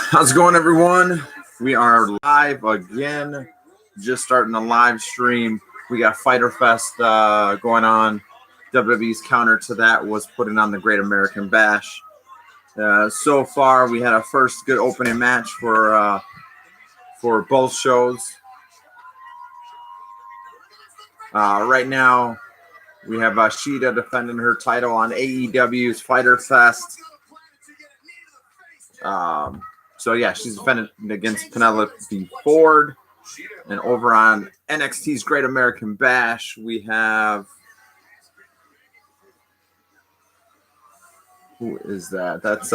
How's it going, everyone? We are live again. Just starting the live stream. We got Fighter Fest going on. WWE's counter to that was putting on the Great American Bash. So far, we had a first good opening match for both shows. Right now, we have Shida defending her title on AEW's Fighter Fest. So yeah, she's defending against Penelope Ford. And over on NXT's Great American Bash, we have... Who is that? That's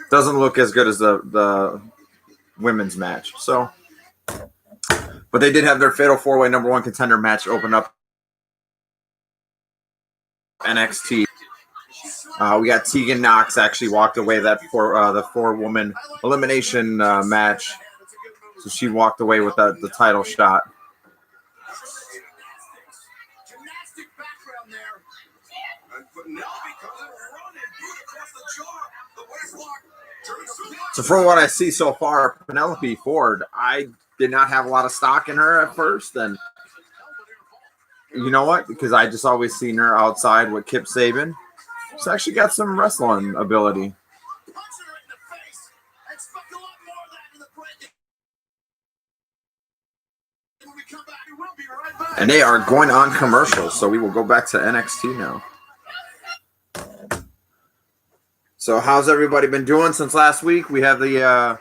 doesn't look as good as the women's match. So, but they did have their Fatal 4-Way number one contender match open up NXT. We got Tegan Knox actually walked away that for the 4-woman elimination match. So she walked away with the title shot. So from what I see so far, Penelope Ford, I did not have a lot of stock in her at first. And you know what? Because I just always seen her outside with Kip Sabian. She's actually got some wrestling ability. And they are going on commercials, so we will go back to NXT now. So how's everybody been doing since last week? We have the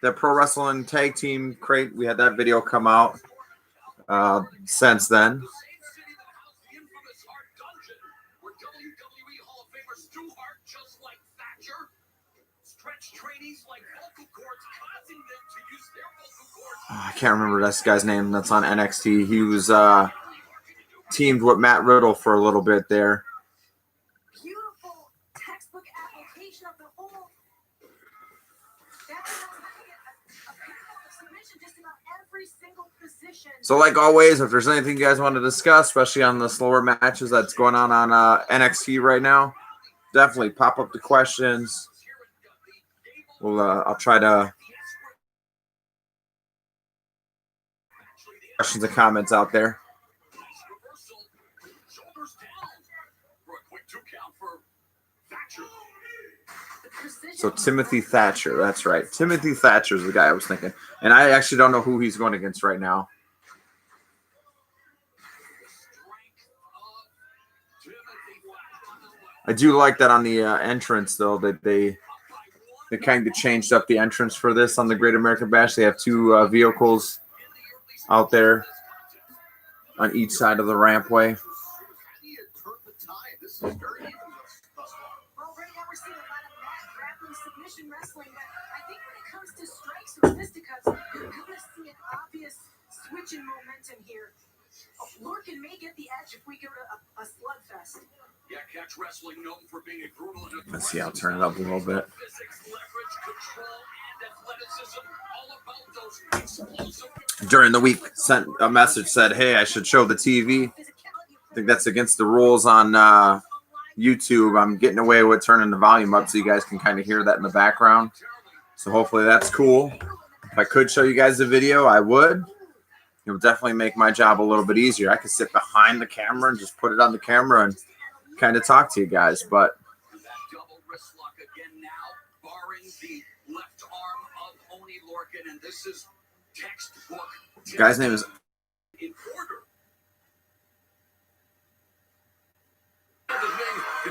Pro Wrestling Tag Team Crate. We had that video come out since then. I can't remember this guy's name that's on NXT. He was teamed with Matt Riddle for a little bit there. Beautiful textbook application of the whole. Submission just about every single position. So like always, if there's anything you guys want to discuss, especially on the slower matches that's going on NXT right now, definitely pop up the questions. I'll try to questions and comments out there. So Timothy Thatcher, that's right. Timothy Thatcher is the guy I was thinking. And I actually don't know who he's going against right now. I do like that on the entrance, though, that they kind of changed up the entrance for this on the Great American Bash. They have two vehicles out there on each side of the rampway. Wrestling, but I think when it comes to strikes or fisticuffs, you're going to see an obvious switch in momentum here. Lorcan may get the edge if we go to a slugfest. Yeah, catch wrestling known for being a brutal. Let's see, I'll turn it up a little bit. During the week, sent a message said, "Hey, I should show the TV." I think that's against the rules on YouTube. I'm getting away with turning the volume up so you guys can kind of hear that in the background. So hopefully that's cool. If I could show you guys the video, I would. It would definitely make my job a little bit easier. I could sit behind the camera and just put it on the camera and kind of talk to you guys. But the guy's name is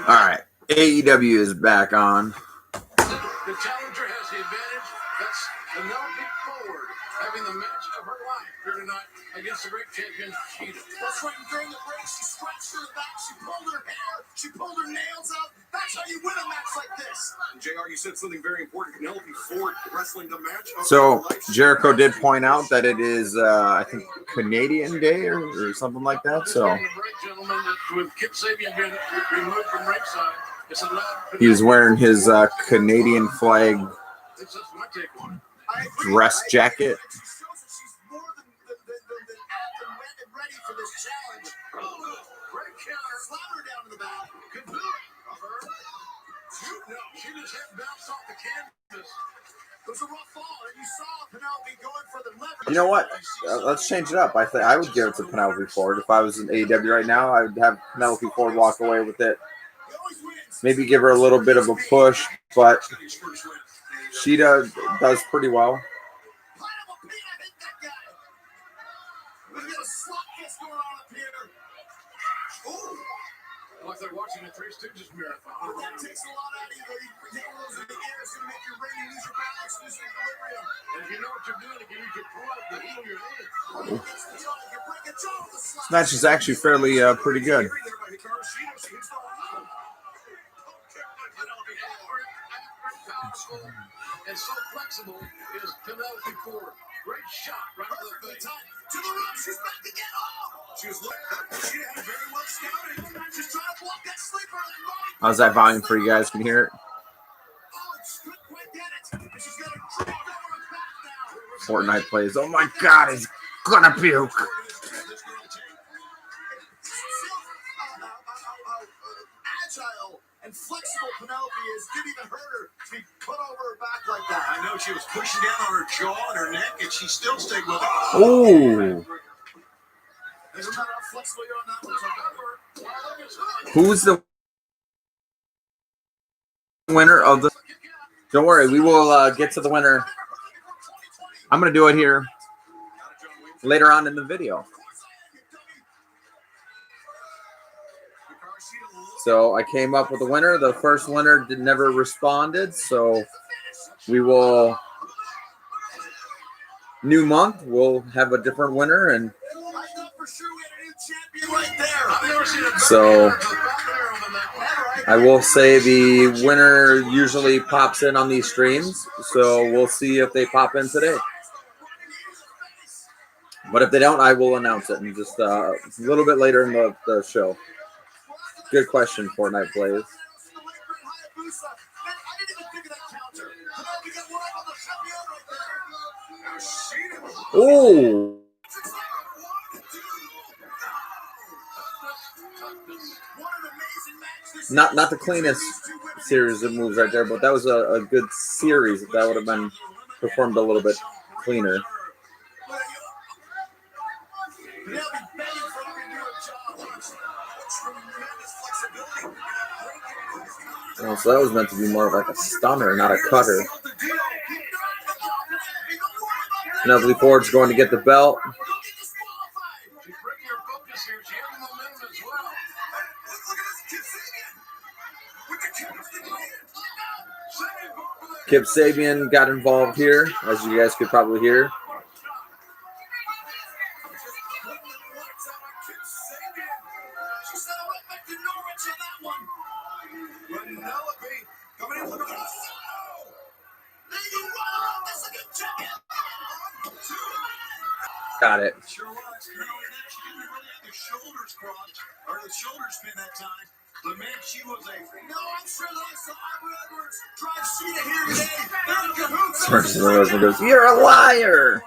all right. AEW is back on. The challenger has the advantage. That's Penelope Ford having the match of her life here tonight against the great champion Shida. That's right. During the break, she scratched her back, she pulled her hair, she pulled her nails out. That's how you win a match like this. And JR, you said something very important. Penelope Ford wrestling the match. So Jericho did point out that it is, I think, Canadian Day or something like that. So Gentlemen, with Kip Sabian being removed from ringside, it's allowed. he was wearing his Canadian flag dress jacket. She shows that she's more than ready for this challenge. Great counter. Slam her down to the back. Could do it. Cover. No, she just had bounced off the canvas. It was a rough fall, and you saw Penelope going for the leverage. You know what? Let's change it up. I think I would give it to Penelope Ford. If I was in AEW right now, I would have Penelope Ford walk away with it. He always wins. Maybe give her a little bit of a push, but she does pretty well. Pineapple Pete, I hate that guy. We've got a slot fist going on up here. Oh, Like they're watching a Three Stooges marathon. but that takes a lot out of you. You take those in the air, it's going to make your brain lose your balance, lose your equilibrium. And if you know what you're doing, you can use your club to heal your head. When it gets the jaw, you can break a jaw with a slap. This match is actually fairly pretty good. There by Hikaru Shida, she hits the wall. Penelope Ford, powerful and so flexible is Penelope Ford. Great shot right to the Perfectly face. timed. To the rope, she's back again. Oh! She was looking. She had very well scouted. She's trying to block that sleeper. How's that volume for you guys? Can you hear it? Oh, it's good, quick at it. And she's got a drop over her back now. Fortnite plays. Oh my God, he's gonna puke. Agile and flexible Penelope is didn't even hurt her to be put over her back like that. I know she was pushing down on her jaw and her neck, and she still stayed with it. Ooh. Doesn't matter how flexible you're on that one. Who's the winner of the? Don't worry, we will get to the winner. I'm gonna do it here later on in the video. So I came up with a winner. The first winner never responded, so we will. New month, we'll have a different winner, and so I will say the winner usually pops in on these streams, so we'll see if they pop in today. But if they don't, I will announce it in just a little bit later in the show. Good question, Fortnite plays. Ooh. Not the cleanest series of moves right there, but that was a good series. That would have been performed a little bit cleaner. Oh, so that was meant to be more of like a stunner, not a cutter. Penelope Ford's going to get the belt. Kip Sabian got involved here, as you guys could probably hear. Got it. Sure was. She didn't really have the shoulders crossed or the shoulders spin that time. But man, she was a. No, I'm sure that I saw Aubrey Edwards drive Sheeta here today. They're in cahoots. Her husband goes, "You're a liar."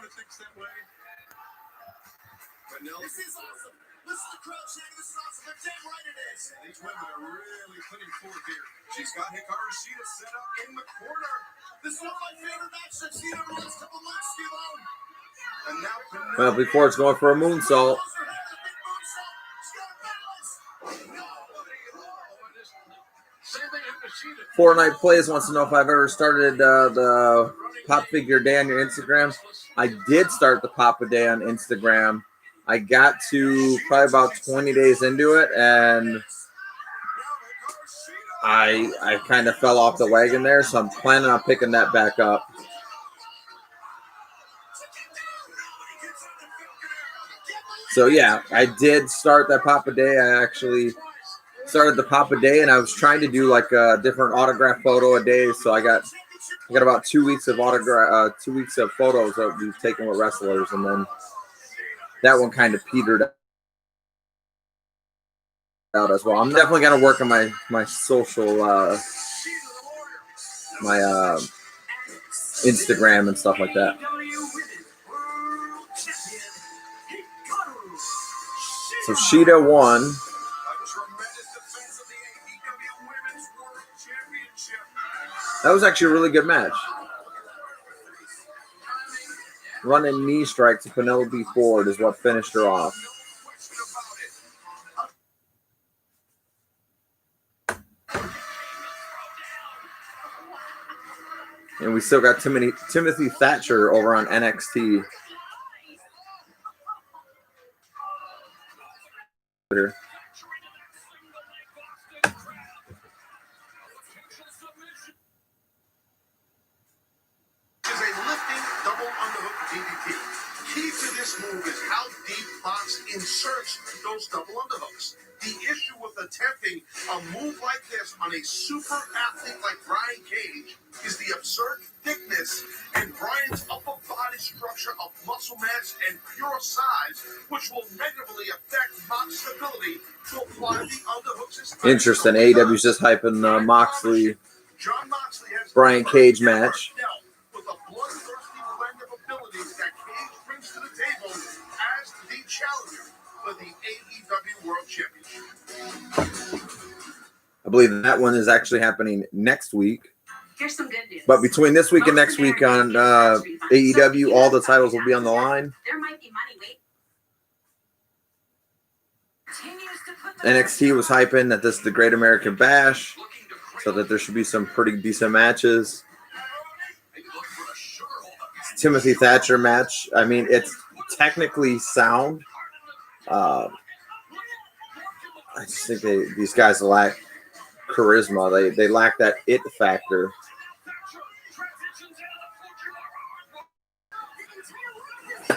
This is awesome. This is the crowd saying this is awesome. They're damn right it is. These women are really putting forth here. She's got Hikaru Shida set up in the corner. This is one of my favorite matches I've seen over the last couple of months, Steve O. And now Well, before it's going for a moonsault. Fortnite Plays wants to know if I've ever started the Pop Figure Day on your Instagram. I did start the Pop a Day on Instagram. I got to probably about 20 days into it, and I kind of fell off the wagon there, so I'm planning on picking that back up. So yeah, I did start that Pop a Day. I actually started the Pop a Day, and I was trying to do like a different autograph photo a day. So I got about 2 weeks of 2 weeks of photos that we've taken with wrestlers, and then that one kind of petered out as well. I'm definitely gonna work on my social, my Instagram and stuff like that. So Sheeta won. That was actually a really good match. Running knee strike to Penelope Ford is what finished her off. And we still got Timothy Thatcher over on NXT. Is a lifting double underhook DDT. Key to this move is how deep Fox inserts those double underhooks. The issue with attempting a move like this on a super athlete like Brian Cage is the absurd thickness and Brian's upper body structure of muscle mass and pure size, which will negatively affect Fox's ability to apply the underhooks. Interesting. AEW's just hyping Moxley, Brian Cage match. With a bloodthirsty blend of abilities that Cage brings to the table as the challenger for the AEW World Championship. I believe that one is actually happening next week. Here's some good news. But between this week and next week on AEW, all the titles will be on the line. There might be money waiting. NXT was hyping that this is the Great American Bash, so that there should be some pretty decent matches. Timothy Thatcher match. I mean, it's technically sound. I just think these guys lack charisma. They lack that it factor.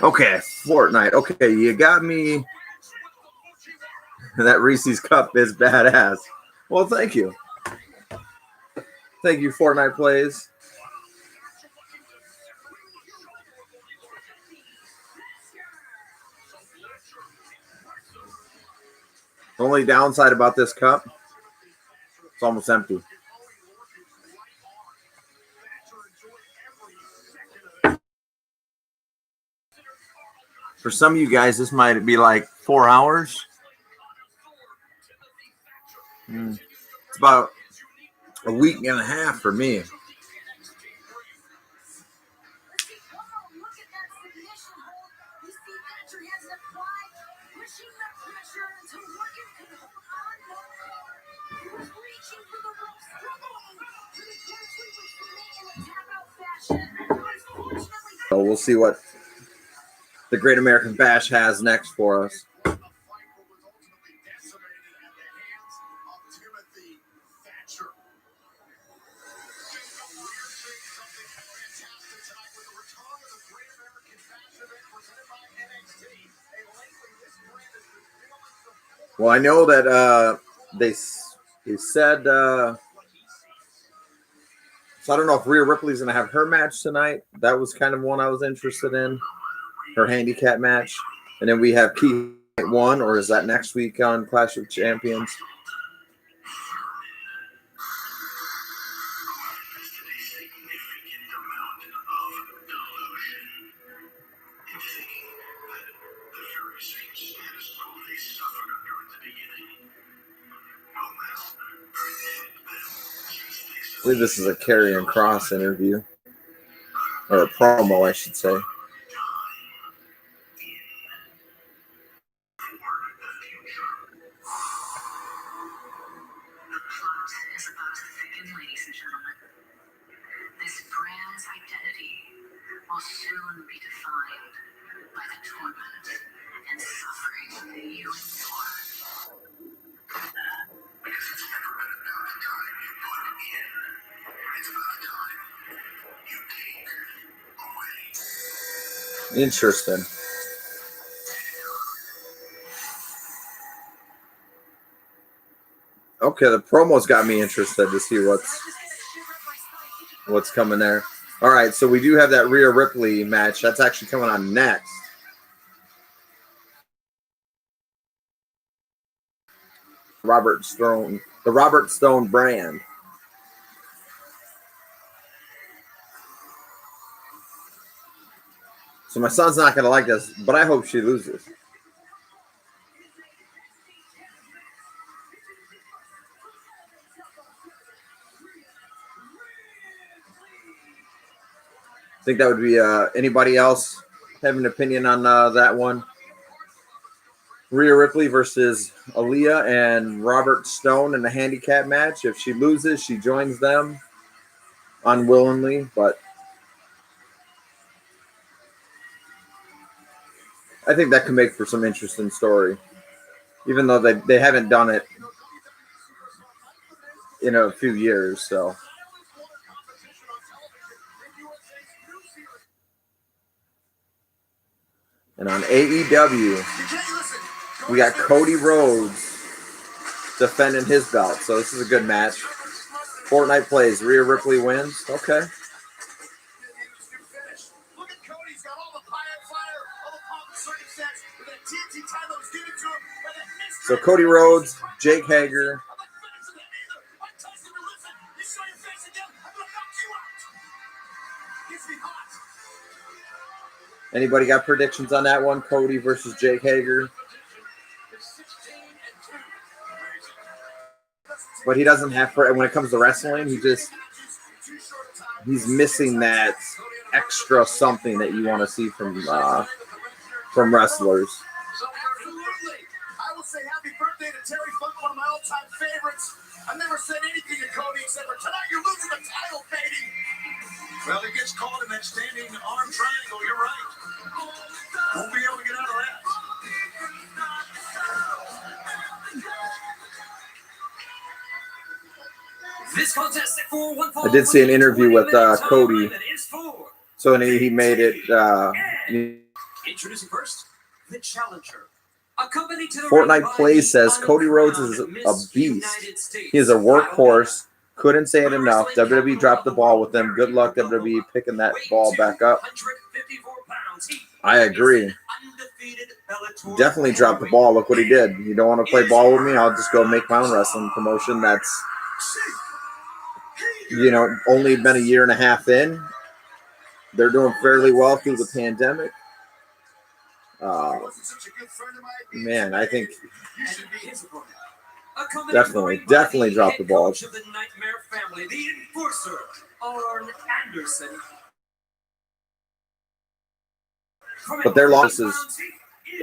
Okay, Fortnite. Okay, you got me. That Reese's Cup is badass. Well, thank you. Thank you, Fortnite Plays. The only downside about this cup, it's almost empty. For some of you guys, this might be like 4 hours. It's about a week and a half for me. So we'll see what the Great American Bash has next for us. Well, I know that they said so I don't know if Rhea Ripley's going to have her match tonight. That was kind of one I was interested in, her handicap match. And then we have Keith 1, or is that next week on Clash of Champions? I believe this is a Karrion Kross interview, or a promo, I should say. Interesting. Okay, the promo's got me interested to see what's coming there. All right, so we do have that Rhea Ripley match. That's actually coming on next. The Robert Stone brand. So my son's not going to like this, but I hope she loses. think that would be anybody else have an opinion on that one? Rhea Ripley versus Aaliyah and Robert Stone in a handicap match. If she loses, she joins them unwillingly, but I think that can make for some interesting story, even though they haven't done it in a few years. So, and on AEW, we got Cody Rhodes defending his belt. So this is a good match. Fortnite plays. Rhea Ripley wins. Okay. Look at Cody's got all the fire, all the pomp and circumstance with that TNT title that was given to him by that mystery. So Cody Rhodes, Jake Hager. Anybody got predictions on that one? Cody versus Jake Hager. But he doesn't have, when it comes to wrestling, he's missing that extra something that you want to see from wrestlers. Absolutely. I will say happy birthday to Terry Funk, one of my all-time favorites. I've never said anything to Cody except for tonight you're losing the title, baby. Well, he gets caught in that standing arm triangle. You're right. Won't be able to get out of that. This contest at 4-1-4. I did see an interview with Cody. So he made it. Introducing first, the challenger. Fortnite Plays says Cody Rhodes is a beast. He is a workhorse. Couldn't say it enough. WWE dropped the ball with him. Good luck, WWE, picking that ball back up. I agree. Definitely dropped the ball. Look what he did. You don't want to play ball with me? I'll just go make my own wrestling promotion. That's, only been a year and a half in. They're doing fairly well through the pandemic. Man, I think definitely dropped the ball. Of the Nightmare Family, the Enforcer, Arn Anderson. But their losses,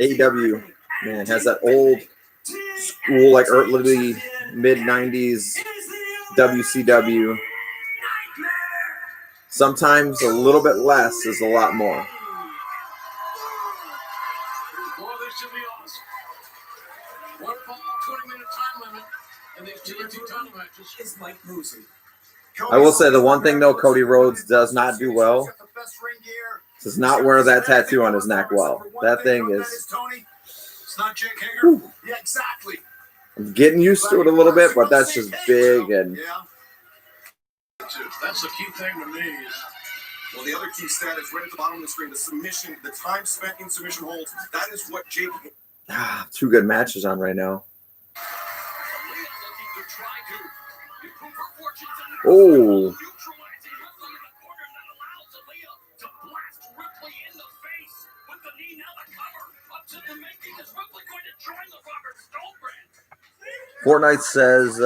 AEW, man, has that old school, like early mid-90s WCW. Sometimes a little bit less is a lot more. Well, this should be awesome. What a 20-minute time limit in these TNT title matches. Is Mike Mosley. I will say the one thing, though, Cody Rhodes does not do well does not wear that tattoo on his neck well. That thing is... It's not Jake Hager. Yeah, exactly. I'm getting used to it a little bit, but that's just big and... That's the key thing to me is... Well, the other key stat is right at the bottom of the screen. The submission, the time spent in submission holds. That is what Jake... Two good matches on right now. Oh. Fortnite says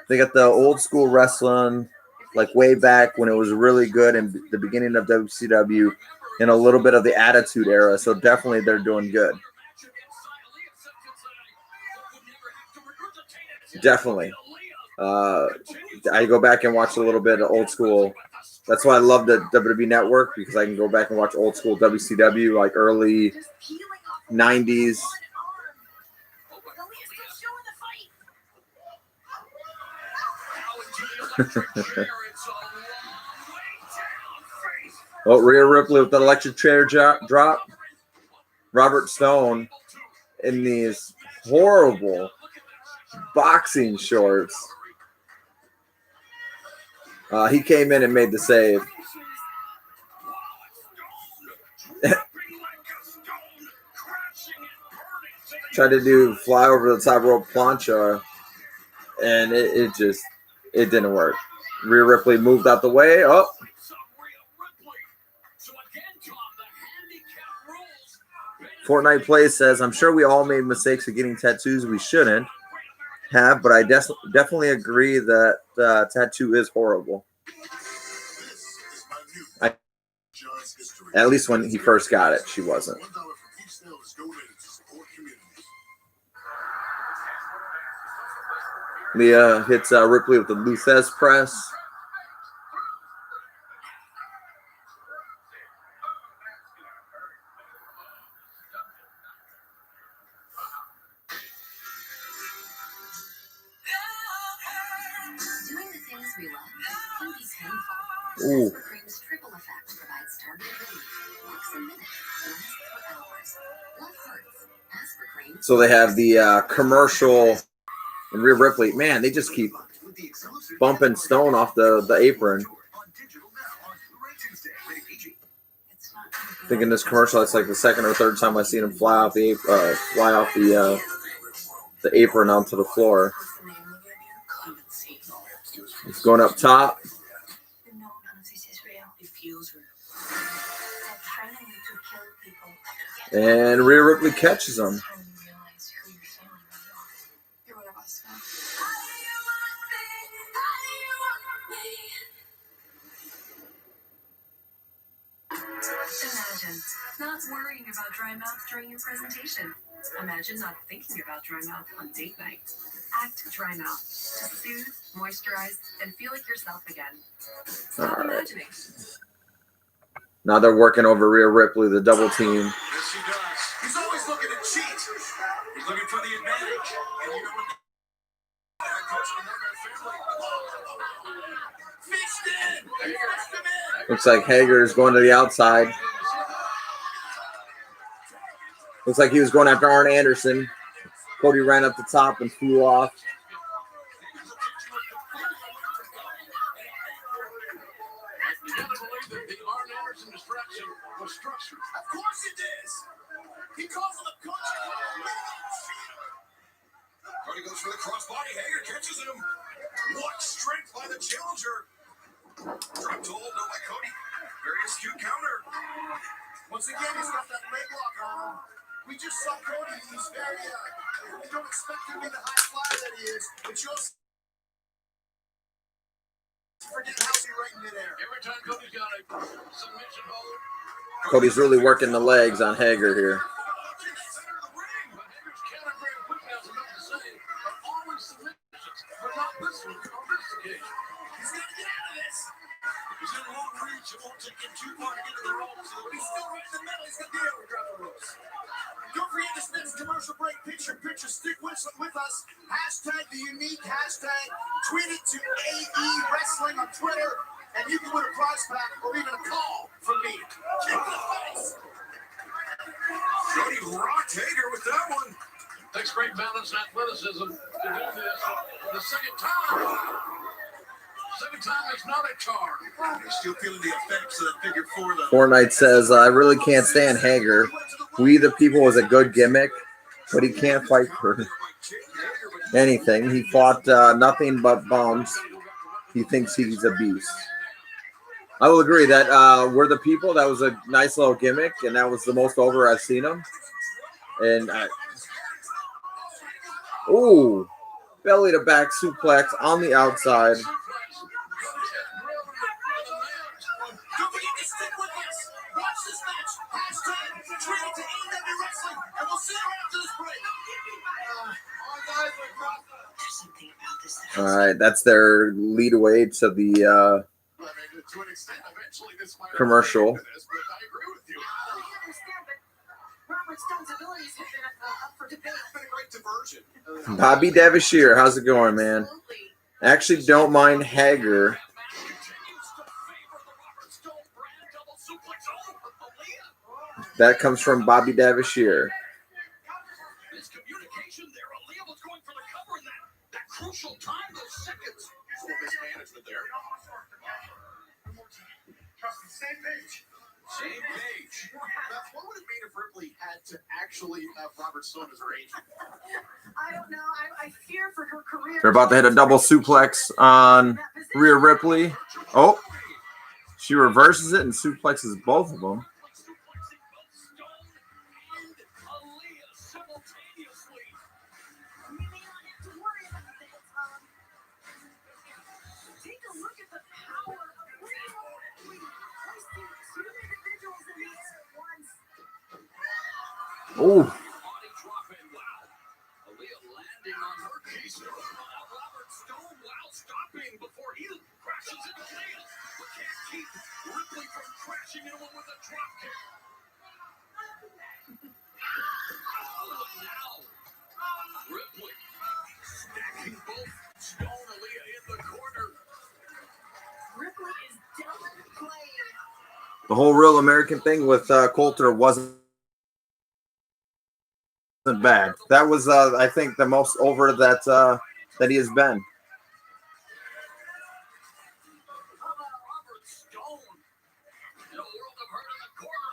they got the old school wrestling, like way back when it was really good in the beginning of WCW, and a little bit of the Attitude Era. So definitely they're doing good. Definitely. I go back and watch a little bit of old school. That's why I love the WWE Network, because I can go back and watch old school WCW, like early 90s. Well, Rhea Ripley with the electric chair drop. Robert Stone in these horrible boxing shorts. He came in and made the save. Tried to do fly over the top rope plancha, and it didn't work. Rhea Ripley moved out the way. Oh. Fortnite Plays says, I'm sure we all made mistakes of getting tattoos we shouldn't have, but I definitely agree that tattoo is horrible. John's history. At least when he first got it, she wasn't. $1 for each sale is donated to support communities. Leah hits Ripley with the Luthez press. Doing the things we love can be painful. Ooh. Cream's triple effect provides targeted relief. Works in minutes, lasts for hours. Love hurts. Ask for cream. So they have the commercial and Rhea Ripley. Man, they just keep bumping Stone off the apron. I think in this commercial, it's like the second or third time I've seen him fly off the apron onto the floor. He's going up top. No, none of this is real. It feels real. They're training you to kill people. And Rhea Ripley catches him. You're one of us now. Imagine not worrying about dry mouth during your presentation. Imagine not thinking about dry mouth on date night. Act dry mouth to soothe, moisturize, and feel like yourself again. Stop All right. imagining. Now they're working over Rhea Ripley, the double team. Yes, he does. He's always looking to cheat. He's looking for the advantage. And you know what? Head coach of the Morgan family. Fixed it. Fixed him in. Looks like Hager is going to the outside. Looks like he was going after Arn Anderson. Cody ran up the top and flew off. You gotta believe that the Arn Anderson distraction was structured. Of course it is. He calls him a coach. Cody goes for the crossbody. Hager catches him. What strength by the challenger. Drop to hold, no by Cody. Very astute counter. Once again, he's got that leg lock on. We just saw Cody. He's very, we don't expect him to be the high flyer that he is, but you'll forget how he right in midair. Every time Cody's got a submission hold, Cody's really working the legs on Hager here. but Hager's counter very quick now is enough to say, but always submissions, but not this one on this occasion. He's got to get out of this. He's in long reach. It won't take him too far to get to the ropes. He's still right in the middle. He's got to be able to drop the ropes. Don't forget this next commercial break. Picture in picture. Stick with us. Hashtag the unique hashtag. Tweet it to AE Wrestling on Twitter, and you can win a prize pack or even a call from me. Kick in the face. Cody rocked Hager with that one. Takes great balance and athleticism to do this. The second time. Second time it's not a charm. You're still feeling the effects of that figure four, though. Fortnite says, I really can't stand Hager. We the People was a good gimmick, but he can't fight for anything. He fought nothing but bums. He thinks he's a beast. I will agree that We're the People, that was a nice little gimmick, and that was the most over I've seen him. And ooh, belly to back suplex on the outside. Don't forget to stick with us. Watch this match. Hashtag tweet it to AEW Wrestling, and we'll see you after this break. There's something about this that All right, that's their lead away to the To an extent, eventually this might commercial. but I agree with you. I understand, but Robert Stone's abilities have been up for debate. It's been a great diversion. Bobby Devashire, how's it going, man? Absolutely. Actually, don't mind Hager. That comes from Bobby Devashire. This communication there, Aaliyah was going for the cover in that crucial time, those seconds. Full mismanagement there. Same page. Same page. Beth, what would it mean if Ripley had to actually have Robert Stone as her agent? I don't know. I fear for her career. They're about to hit a double suplex on Rhea Ripley. Oh, she reverses it and suplexes both of them. You may not have to worry about that. Take a look at the power of Rhea Ripley. Hoisting 2 Ooh. Body dropping. Wow. Aaliyah landing on her case. Robert Stone, wow, stopping before he crashes into Aaliyah. But can't keep Ripley from crashing into him with a drop kick. Oh, now Ripley stacking both Stone and Aaliyah in the corner. Ripley is done playing. The whole Real American thing with Coulter wasn't bad. That was, I think, the most over that he has been. How about Robert Stone? In a world of hurt in the corner.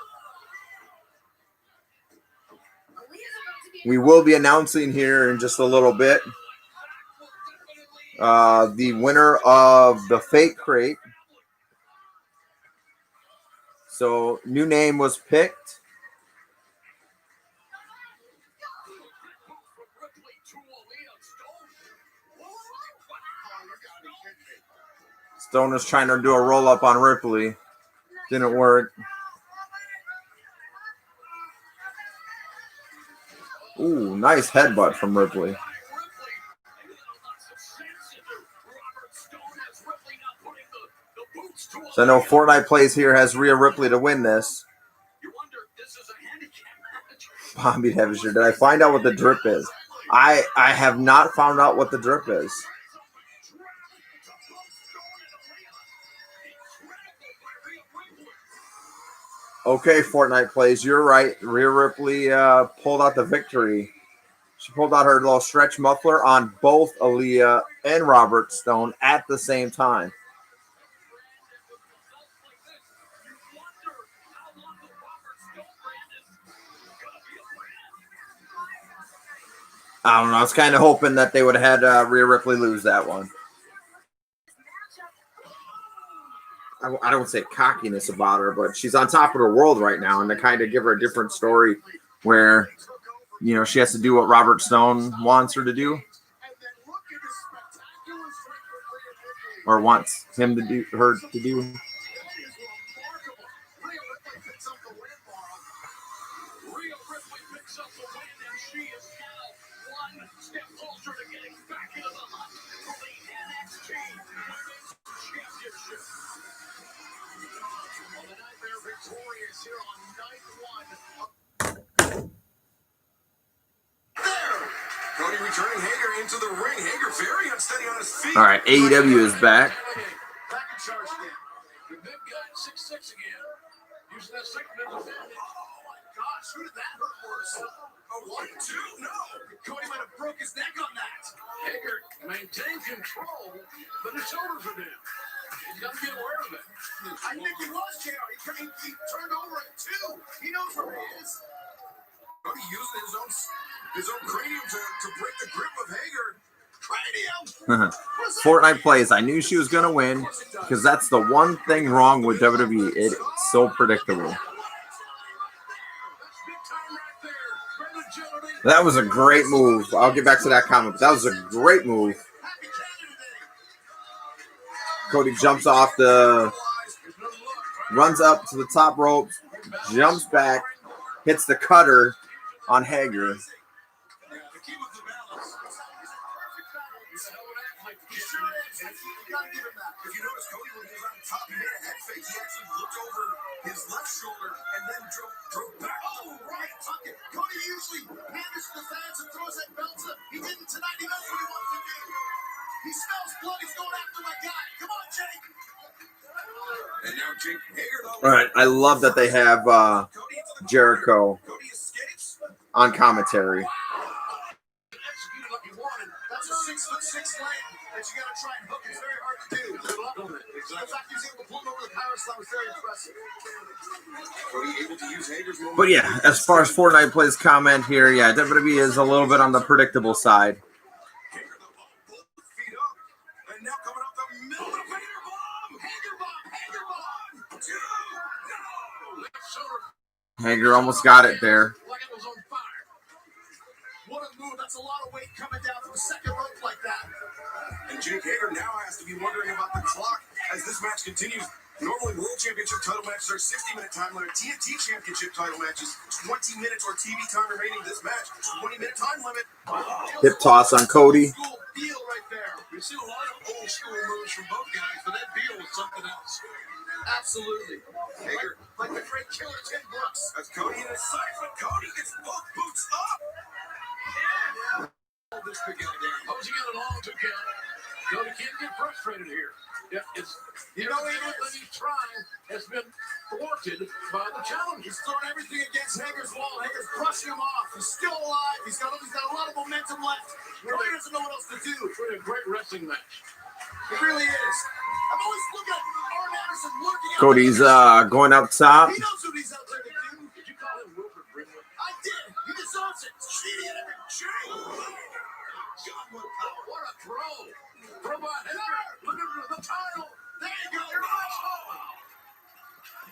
Aaliyah's about to be We will be announcing here in just a little bit the winner of the fake crate. So, new name was picked. Stone was trying to do a roll up on Ripley. Didn't work. Ooh, nice headbutt from Ripley. So I know Fortnite Plays here has Rhea Ripley to win this. Bobby Heavisher, did I find out what the drip is? I have not found out what the drip is. Okay, Fortnite Plays, you're right. Rhea Ripley pulled out the victory. She pulled out her little stretch muffler on both Aaliyah and Robert Stone at the same time. I don't know. I was kind of hoping that they would have had Rhea Ripley lose that one. I don't say cockiness about her, but she's on top of the world right now, and to kind of give her a different story where, you know, she has to do what Robert Stone wants her to do, or wants him to do, her to do. Cody returning Hager into the ring. Hager very unsteady on his feet. All right, AEW is back. Back in charge again. The big guy, 6'6" again. Using that second as a bandage. Oh my gosh, who did that hurt worse? A 1-2? No. Cody might have broke his neck on that. Hager maintained control, but his shoulders are down. He's got to be aware of it. I think he was, JR. He turned over at 2. He knows where he is. Cody using his own cranium to break the grip of Hager. Cranium! Fortnite Plays. I knew she was going to win because that's the one thing wrong with WWE. It's so predictable. That was a great move. I'll get back to that comment. But that was a great move. Cody jumps off runs up to the top rope, jumps back, hits the cutter on Hager. If you notice, Cody, when he was on top, he made a head fake. He actually looked over his left shoulder and then drove back. Oh, right. Cody usually panders to the fans and throws that belt to him. He didn't tonight. He knows what he wants to do. He smells blood. He's going after my guy. Come on, Jake. And now Jake Hager, though. All right, I love that they have Jericho on commentary. Executed like he wanted. That's a 6'6" leg that you got to try and hook. It's very hard to do. The fact he was able to pull him over the power slam was very impressive. Cody able to use Hager's moment. But yeah, as far as Fortnite Plays comment here, yeah, WWE is a little bit on the predictable side. Hager, both feet up. And now coming up the middle of Hager bomb. Hager bomb. Hager bomb. 2. No. Left shoulder. Hager almost got it there. Like it was on fire. What a move. That's a lot of weight coming down from the second rope like that. And Jake Hager now has to be wondering about the clock as this match continues. Normally, World Championship title matches are 60-minute time limit. TNT Championship title matches, 20 minutes or TV time remaining. This match, 20-minute time limit. Hip toss on Cody. School deal right there. We've seen a lot of old school moves from both guys, but that deal was something else. Absolutely. Hager, like the great killer Tim Brooks. That's Cody in his sights, but Cody gets both boots up. This big guy down. Posing in a long 2 count. Cody can't get frustrated here. Yeah, it's everything he's trying has been thwarted by the challenge. He's throwing everything against Hager's wall. Hager's brushing him off. He's still alive. He's got a lot of momentum left. Cody doesn't know what else to do. It's really a great wrestling match. It really is. I'm always looking at Arn Anderson looking at Cody's going up top. He knows what he's out there to do. Did you call him Wilford Brimley? I did. He deserves it. Cheating at every chain. God, what a throw. Throw by Hager. Looking for the title. There you go.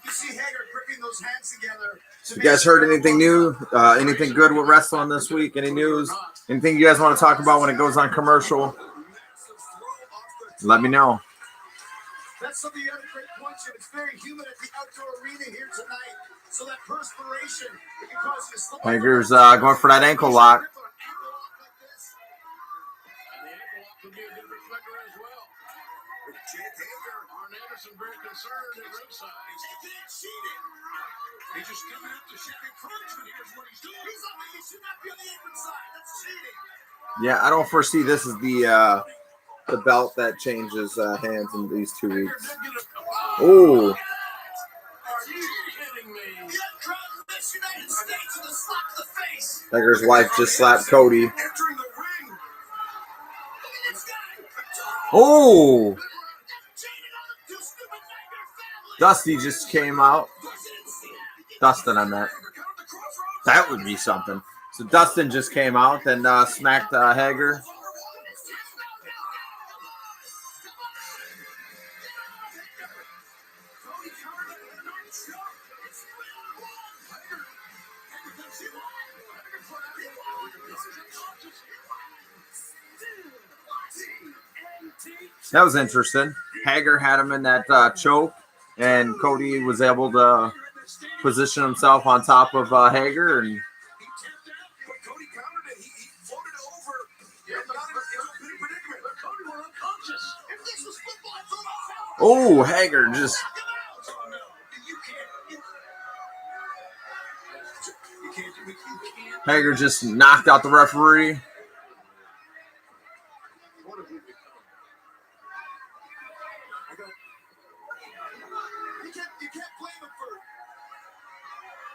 You see Hager gripping those hands together. You guys heard anything new? Anything good with wrestling this week? Any news? Anything you guys want to talk about when it goes on commercial? Let me know. That's some of the other great points. It's very humid at the outdoor arena here tonight. So that perspiration, it can cause you to slip. Hager's going for that ankle lock. Arn Anderson very concerned at ringside. He's cheating. He's just giving up the shit encouragement. Here's what he's doing. He's up. He should not be on the apron side. That's cheating. Yeah, I don't foresee this is the belt that changes hands in these 2 weeks. Oh, Are you kidding me? The crowd of this United States with a slap to the face. Hager's wife just slapped Cody. Entering the ring. Look at this guy. Oh, Dusty just came out. Dustin, I meant. That would be something. So Dustin just came out and smacked Hager. That was interesting. Hager had him in that choke, and Cody was able to position himself on top of Hager. And Cody countered it. He floated over. Yeah, but it was a predicament. But Cody was unconscious. If this was football, it's all oh, Hager just Hager just knocked out the referee. What have we become? You can't blame him for.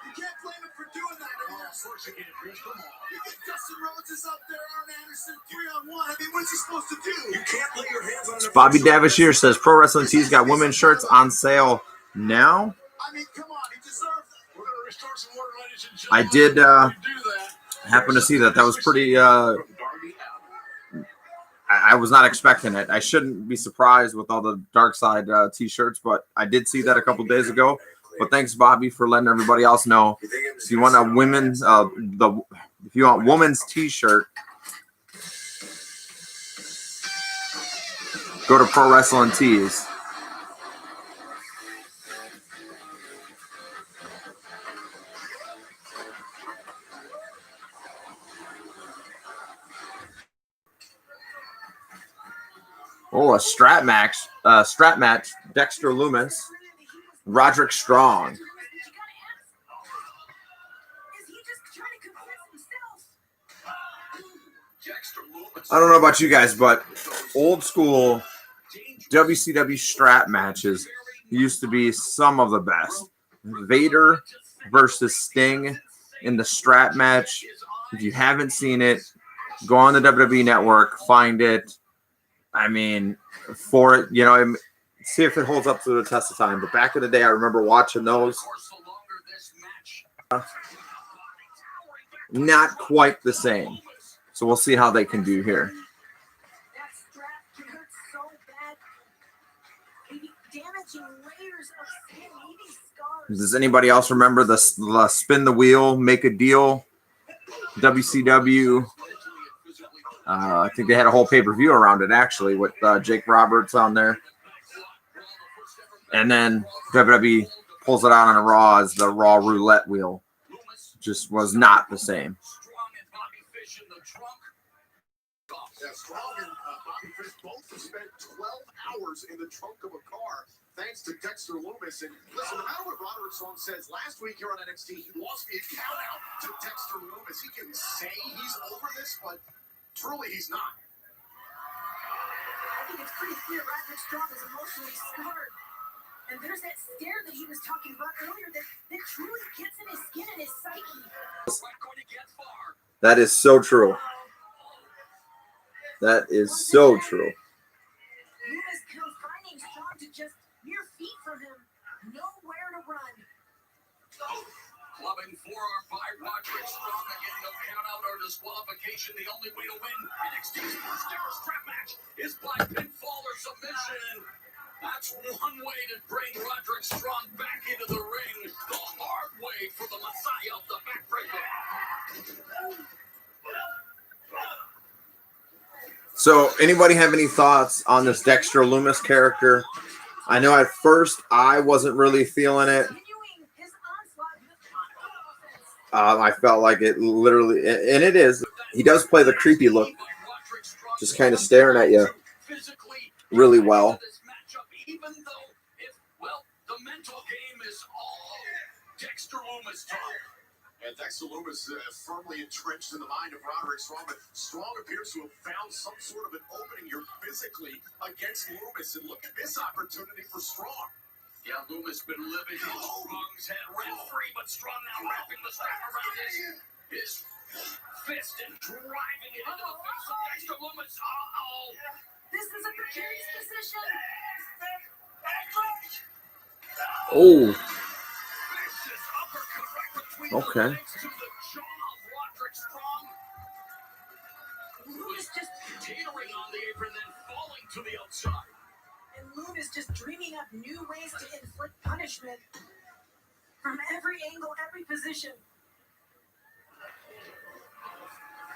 You can't blame him for doing that. I mean, of course you can't, Chris. Come on. You get Dustin Rhodes is up there, Arn Anderson 3-on-1. I mean, what's he supposed to do? You can't lay your hands on him. Bobby Davishir says Pro Wrestling Tees got women's shirts on sale now. I mean, come on, he deserves it. We're gonna restore some order, ladies and I gentlemen. did happen to see that. That was pretty. I was not expecting it. I shouldn't be surprised with all the Dark Side T-shirts, but I did see that a couple days ago. But thanks, Bobby, for letting everybody else know. If you want a women's, if you want women's T-shirt, go to Pro Wrestling Tees. Oh, a strap match. Dexter Loomis, Roderick Strong. I don't know about you guys, but old school WCW strap matches used to be some of the best. Vader versus Sting in the strap match. If you haven't seen it, go on the WWE Network, find it. I mean, for it, you know, see if it holds up to the test of time. But back in the day, I remember watching those. Not quite the same. So we'll see how they can do here. Does anybody else remember the spin the wheel, make a deal? WCW. I think they had a whole pay-per-view around it, actually, with Jake Roberts on there. And then WWE pulls it out on a Raw as the Raw roulette wheel. Just was not the same. Yeah, Strong and Bobby Fish both have spent 12 hours in the trunk of a car thanks to Dexter Lumis. And listen, no matter what Roderick Strong says, last week here on NXT, he lost me a count out to Dexter Lumis. He can say he's over this, but truly he's not. I think it's pretty clear Roderick Strong is emotionally scarred. And there's that stare that he was talking about earlier that truly gets in his skin and his psyche. That is so true. That is so true. Lumis confining Strong to just mere feet from him. Nowhere to run. Clubbing forearm by Roderick Strong and getting a count out or disqualification. The only way to win NXT's first ever strap match is by pinfall or submission. That's one way to bring Roderick Strong back into the ring. The hard way for the Messiah of the backbreaker. So, anybody have any thoughts on this Dexter Lumis character? I know at first I wasn't really feeling it. I felt like it literally, and it is. He does play the creepy look, just kind of staring at you really well. Even though, the mental game is all Dexter Lumis talk. And Dexter Lumis firmly entrenched in the mind of Roderick Strong, but Strong appears to have found some sort of an opening here physically against Lumis. And look at this opportunity for Strong. Yeah, Lumis been living in Strong's head rent-free, but Strong now wrapping the strap around his fist and driving it into the face of Dexter Lumis. This is a precarious position. Oh. Vicious uppercut right between Okay. the legs to the jaw of Roderick Strong. Lumis just teetering on the apron, then falling to the outside. And Lumis just dreaming up new ways to inflict punishment from every angle, every position.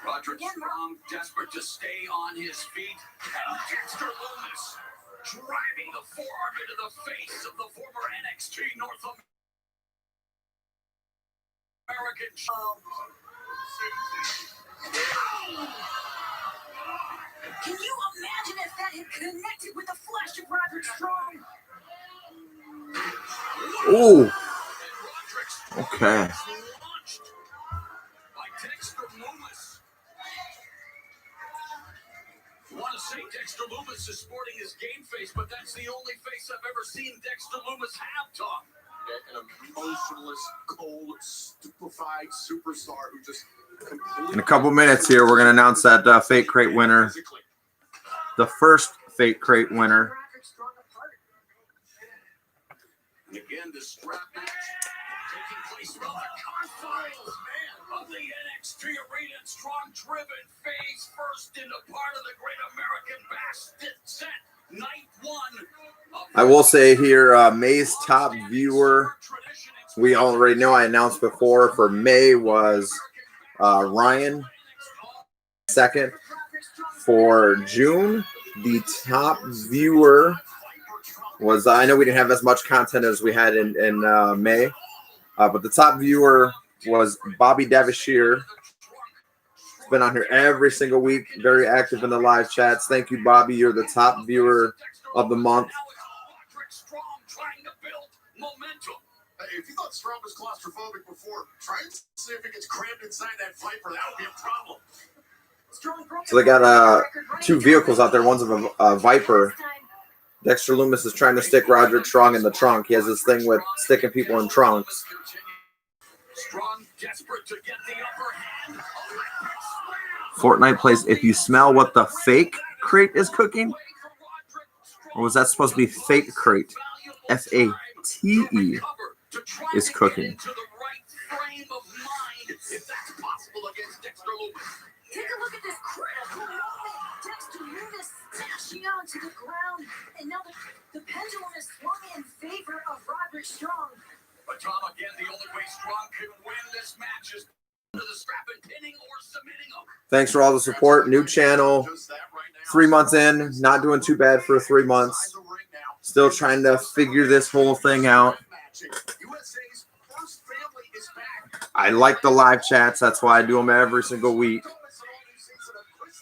Roderick Strong desperate to stay on his feet. And Dexter Lumis driving the forearm into the face of the former NXT North American. Can you imagine if that had connected with the flesh of Roderick Strong? Ooh. Roderick Okay. launched by Dexter Lumis. You want to say Dexter Lumis is sporting his game face, but that's the only face I've ever seen Dexter Lumis have, Tom. An emotionless, cold, stupefied superstar who just completely... In a couple minutes here, we're going to announce that Fate Crate winner. The first Fate Crate winner. And again, the strap match taking place throughout the confines of the NXT arena. Strong driven phase first into part of the Great American Bash set. Night one. I will say here, May's top viewer, we already know I announced before, for May was Ryan. Second, for June, the top viewer was, I know we didn't have as much content as we had in May, but the top viewer was Bobby Davishir. He's been on here every single week, very active in the live chats. Thank you, Bobby. You're the top viewer of the month. If you thought Strong was claustrophobic before, try and see if it gets crammed inside that Viper. That would be a problem. So they got two vehicles out there. One's a Viper. Dexter Lumis is trying to stick Roderick Strong in the trunk. He has this thing with sticking people in trunks. Strong desperate to get the upper hand. Fortnite plays If You Smell What the Fake Crate is Cooking. Or was that supposed to be Fate Crate? Fate is cooking. Take a look at this critical moment. Dexter Lumis smashing onto the ground, and now the pendulum is swung in favor of Roderick Strong. But Tom, again, the only way Strong can win this match is to the strap and pinning or submitting him. Thanks for all the support. New channel. 3 months in. Not doing too bad for 3 months. Still trying to figure this whole thing out. USA's first family is back. I like the live chats. That's why I do them every single week.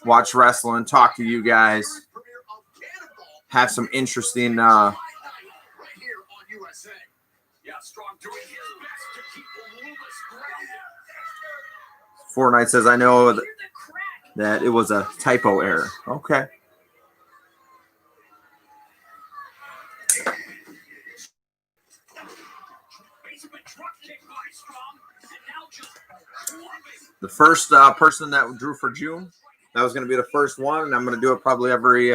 Watch wrestling, talk to you guys, have some interesting Right here on USA. Yeah, Strong doing his best to keep Loomis grounded. Fortnite says, I know that it was a typo error. Okay. Basement drop kick by Strong, and now just clubbing. The first person that drew for June, that was going to be the first one, and I'm going to do it probably every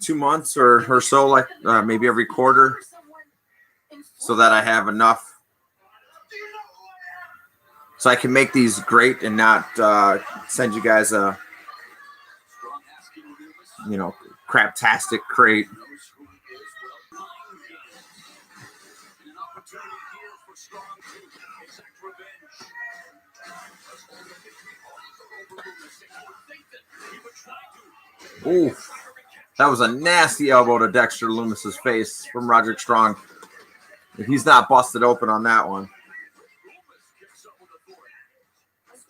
2 months or so, like maybe every quarter, so that I have enough, so I can make these great and not send you guys a, craptastic crate. Ooh, that was a nasty elbow to Dexter Loomis's face from Roderick Strong. He's not busted open on that one.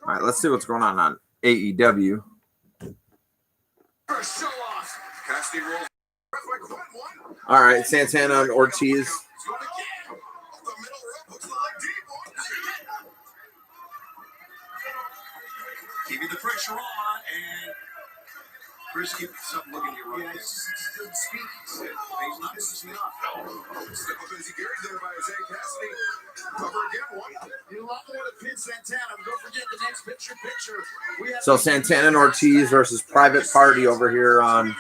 All right, let's see what's going on AEW. All right, Santana and Ortiz. Keeping the pressure on, and Chris keeps up looking at you right. Yeah, it's just speak. He's not listening up. Step up as he carried there by Isaiah Cassidy. Cover again, one. You love the way to pin Santana. Don't forget the next picture. We have So Santana and Ortiz versus Private Party over here on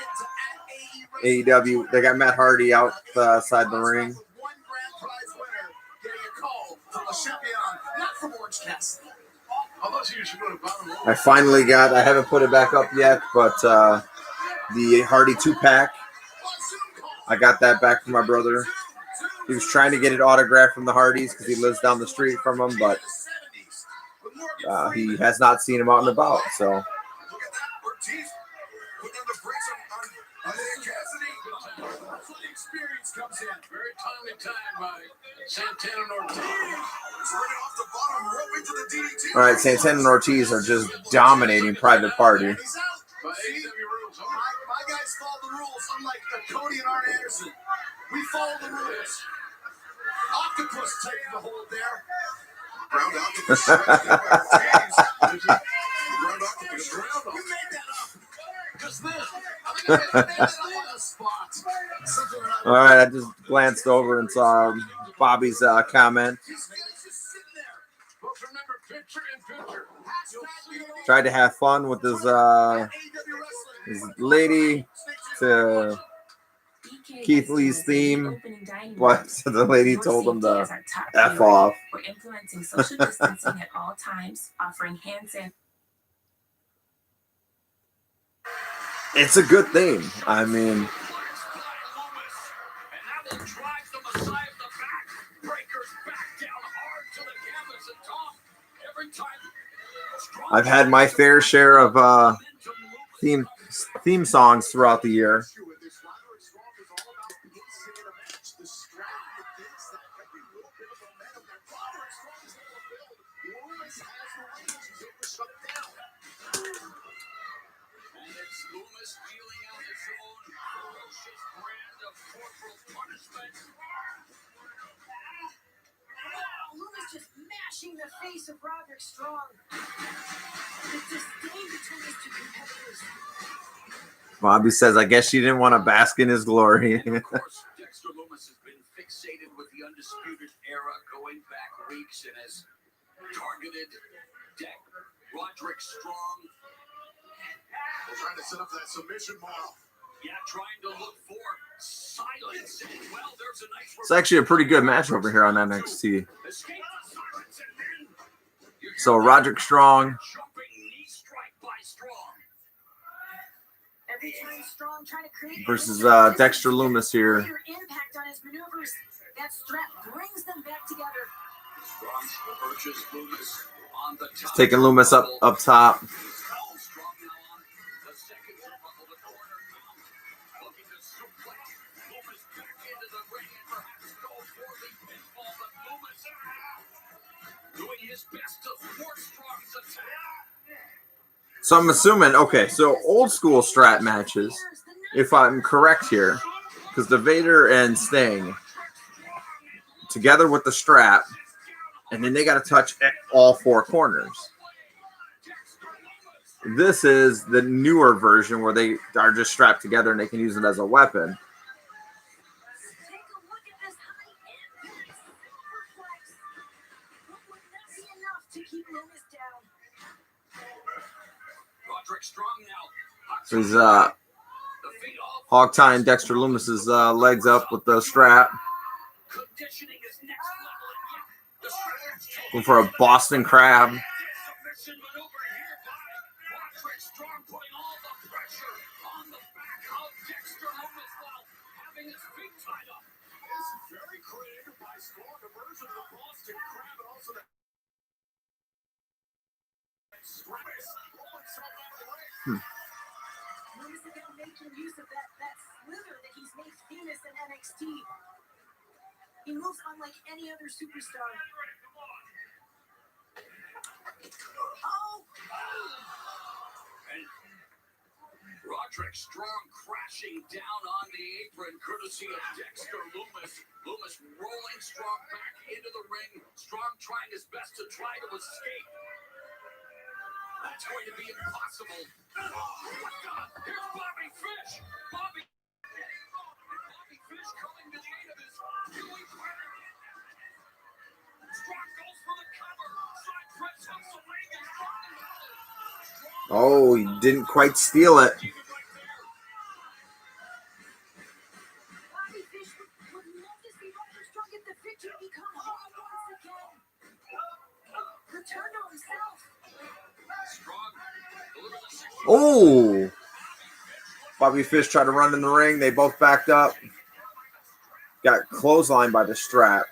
AEW. They got Matt Hardy outside the ring. one grand prize winner getting a call from the champion, not from Orange Cassidy. I finally got, I haven't put it back up yet, but the Hardy 2-pack, I got that back from my brother. He was trying to get it autographed from the Hardys because he lives down the street from them, but he has not seen him out and about. So Look at that, Ortiz putting on the brakes on Isaiah Cassidy. That's when the experience comes in. Very timely time by Santana and Ortiz. It's running off the bottom rope into the DDT. all right, Santana and Ortiz are just dominating Private Party. He's out. By AEW rules. My guys follow the rules, unlike Cody and Arn Anderson. We follow the rules. Octopus taking the hold there. Ground octopus. Ground octopus. You made that up. Just then. I think I made that up on the spot. All right, I just glanced over and saw Bobby's comment. He's just sitting there. Folks, remember, picture in picture. Tried to have fun with his lady to Keith Lee's theme, but the lady told him to F off. We're implementing social distancing at all times, offering hand sanitizer. It's a good theme. I mean, I've had my fair share of theme songs throughout the year. Loomis just mashing the face of Roderick Strong. The disdain between these two competitors. Bobby says, I guess she didn't want to bask in his glory. Of course, Dexter Loomis has been fixated with the Undisputed Era going back weeks and has targeted Roderick Strong. We're trying to set up that submission model. Yeah, trying to look for silence. And, well, there's a nice It's actually a pretty good match over here on NXT. So Roderick Strong Every time Strong trying to create versus Dexter Loomis here. Your impact on his maneuvers. That strap brings them back together. He's taking Loomis up top. his best to thwart Strong's attack. So I'm assuming, okay, so old school strat matches, if I'm correct here, because the Vader and Sting together with the strap, and then they got to touch all four corners. This is the newer version where they are just strapped together and they can use it as a weapon. So he's hog tying Dexter Loomis's legs up with the strap. Going for a Boston Crab. Loomis again making use of that slither that he's made famous in NXT. He moves unlike any other superstar. Oh! Roderick Strong crashing down on the apron, courtesy of Dexter Loomis. Loomis rolling Strong back into the ring. Strong trying his best to try to escape. That's going to be impossible. Oh my God! Here's Bobby Fish. Bobby Fish coming to the aid of his healing partner. Strong goes for the cover. Side press hooks the leg and Strong. Oh, he didn't quite steal it. Bobby Fish would love to see Roderick Strong get the victory, become whole once again. Return to himself. Oh! Bobby Fish tried to run in the ring. They both backed up. Got clotheslined by the strap.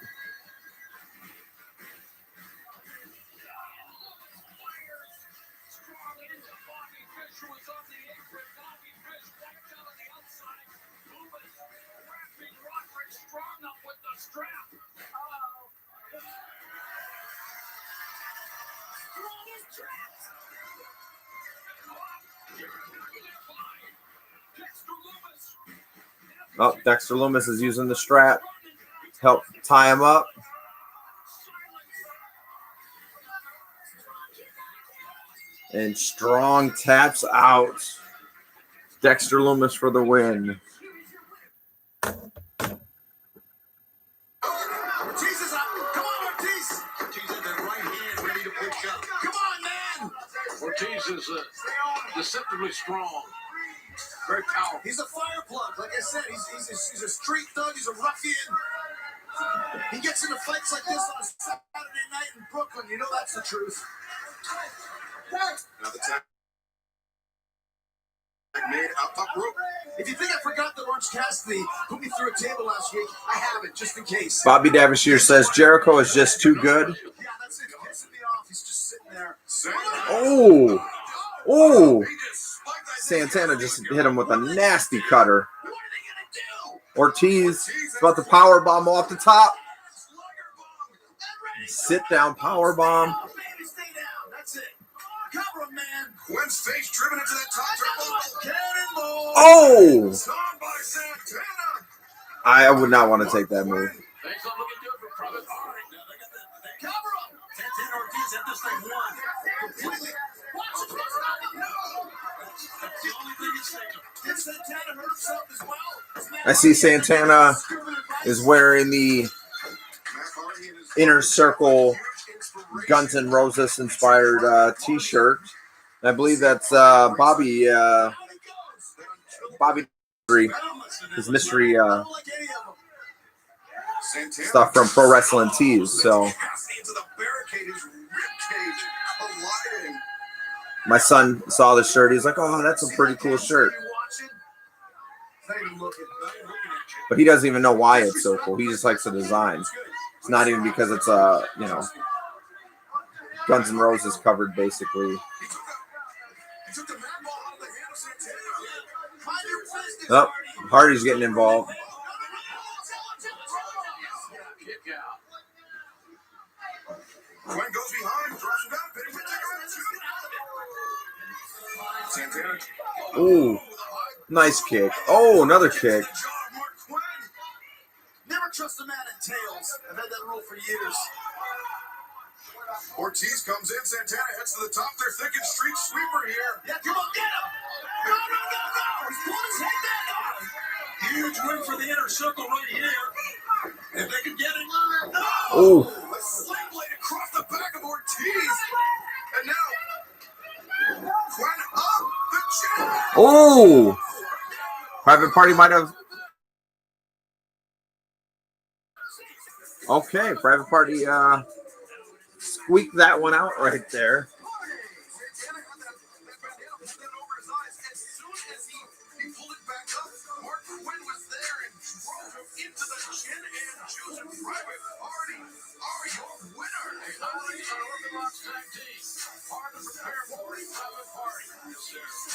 Oh, Dexter Loomis is using the strap to help tie him up. And Strong taps out. Dexter Loomis for the win. Ortiz is up. Come on, Ortiz. Ortiz in that right hand ready to pick up. Come on, man. Ortiz is deceptively strong. Very powerful. He's a fire plug. Like I said, he's a street thug. He's a ruffian. He gets into fights like this on a Saturday night in Brooklyn. You know that's the truth. Now the tag made out top rope. If you think I forgot that Orange Cassidy put me through a table last week, I haven't, just in case. Bobby Davishire says Jericho is just too good. Yeah, that's it. Pissing me off. He's just sitting there. Oh! Oh! Santana just hit him with a nasty cutter. What are they gonna do? Ortiz is about to power bomb off the top. Sit down power bomb. Oh, baby, stay down. That's it. Cover him, man. Gwen's face driven into that top turtle. Cannonball. Oh! Song by Santana. I would not want to take that move. Thanks for looking good for Private Eye. Now they got the Cover him. Santana Ortiz had this thing won. Completely. Watch it. No. That's the only thing he's saying. Did Santana hurt himself as well? I see Santana is wearing the Inner Circle Guns N' Roses inspired t-shirt. I believe that's Bobby his mystery stuff from Pro Wrestling Tees. So my son saw the shirt. He's like, "Oh, that's a pretty cool shirt." But he doesn't even know why it's so cool. He just likes the design. It's not even because it's Guns N' Roses covered basically. Oh, Hardy's getting involved. Gwen goes behind. Ooh, nice kick. Oh, another kick. Never trust a man in tails. I've had that rule for years. Ortiz comes in. Santana heads to the top. They're thinking street sweeper here. Yeah, come on, get him! No, no, no, no! He's pulling his head back up. Huge win for the inner circle right here. If they could get it. No! Oh, A sling blade across the back of Ortiz. And now, Quinn up the chin. oh. Private Party might have. Okay, Private Party squeaked that one out right there. Santana got that bandana pulled in over his eyes. As soon as he pulled it back up, Mark Quinn was there and drove him into the chin and juice. And Private Party are your winner. A highly unorthodox tag team. Hard to prepare for a private party.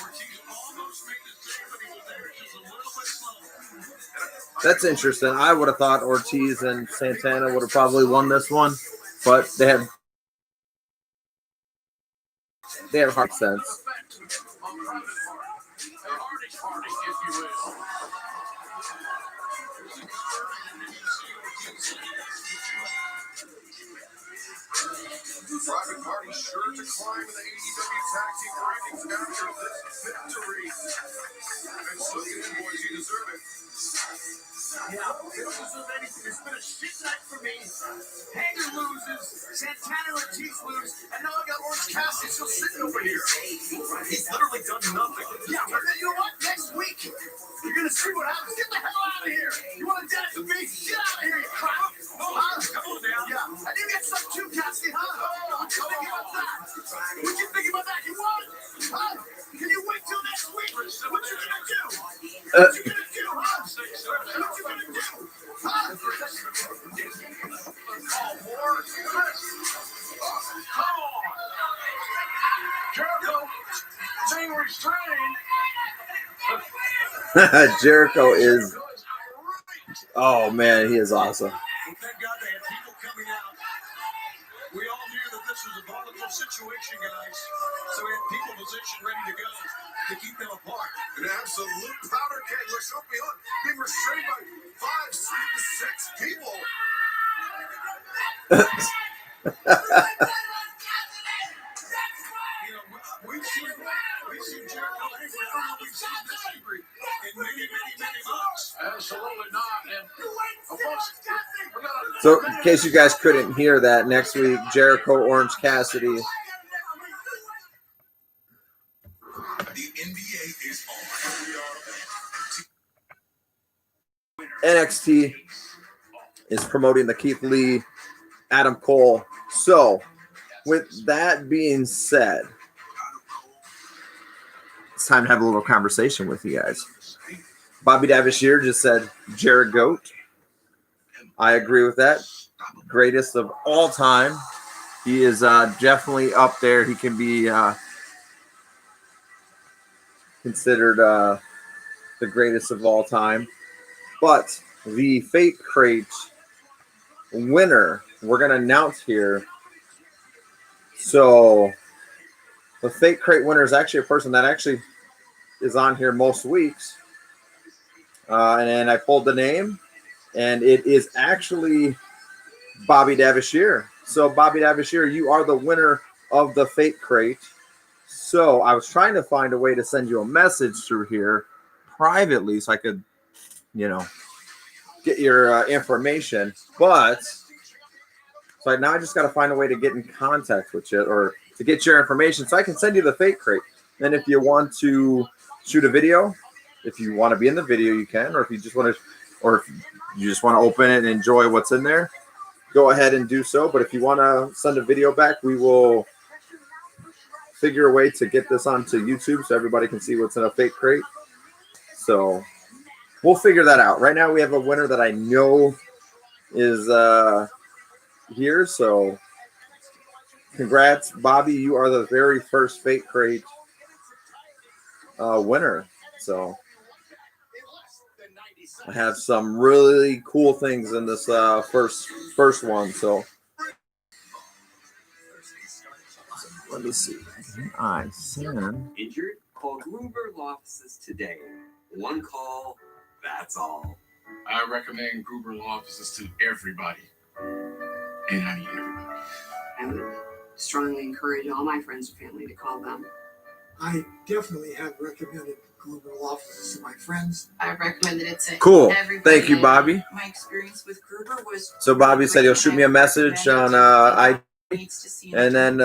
Ortiz almost made the save, but he was there just a little bit slow. That's interesting. I would have thought Ortiz and Santana would have probably won this one, but they have hard sense. Effect on private party. A hardy party, if you will. Private Party sure to climb in the AEW Tag Team rankings after this victory. And look at him, boys, you deserve it. Yeah, they don't deserve anything. It's been a shit night for me. Hager loses, Santana and Ortiz lose, and now I got Orange Cassidy still sitting over here. He's literally done nothing. Yeah, but you know what? Next week, you're gonna see what happens. Get the hell out of here. You want to dance with me? Get out of here, you crap. Come on now. Yeah, and you get some too, Cassidy, huh? What you think about that? What you think about that? You want it? Huh? Can you wait till next week? What you gonna do? What you gonna do, huh? What you gonna do? Huh? Oh, more. Come on. Jericho, being restrained. Jericho is, oh man, he is awesome. Well, thank God they had people coming out. We all knew that this was a volatile situation, guys. So we had people positioned ready to go to keep them apart. An absolute powder keg. Let's hope being restrained by 5, 6 people. You know, we've seen Jericho angry. I don't know if we've seen this angry in many, many, many months. Absolutely not. And folks, we gotta. So, in case you guys couldn't hear that, next week, Jericho, Orange Cassidy. The NBA is on. NXT is promoting the Keith Lee, Adam Cole. So, with that being said, it's time to have a little conversation with you guys. Bobby Davishir just said Jared Goat. I agree with that. Greatest of all time. He is definitely up there. He can be considered the greatest of all time. But the Fate Crate winner, we're going to announce here. So the Fate Crate winner is actually a person that actually is on here most weeks. And then I pulled the name, and it is actually Bobby Davishir. So Bobby Davishir, you are the winner of the Fate Crate. So I was trying to find a way to send you a message through here privately so I could, get your information. But so now I just got to find a way to get in contact with you or to get your information so I can send you the Fate Crate. Then if you want to shoot a video, if you want to be in the video, you can. Or if you just want to, or if you just want to open it and enjoy what's in there, go ahead and do so. But if you want to send a video back, we will figure a way to get this onto YouTube so everybody can see what's in a Fate Crate. So we'll figure that out. Right now we have a winner that I know is here. So congrats, Bobby. You are the very first Fate Crate winner. So I have some really cool things in this first one. So let me see. I send. Call Gruber Law Offices today. One call, that's all. I recommend Gruber Law Offices to everybody. And I mean everybody. I would strongly encourage all my friends and family to call them. I definitely have recommended Gruber Law Offices to my friends. I've recommended it to Cool. everybody. Thank you, Bobby. My experience with Gruber was. So Bobby said he'll shoot me a message on and then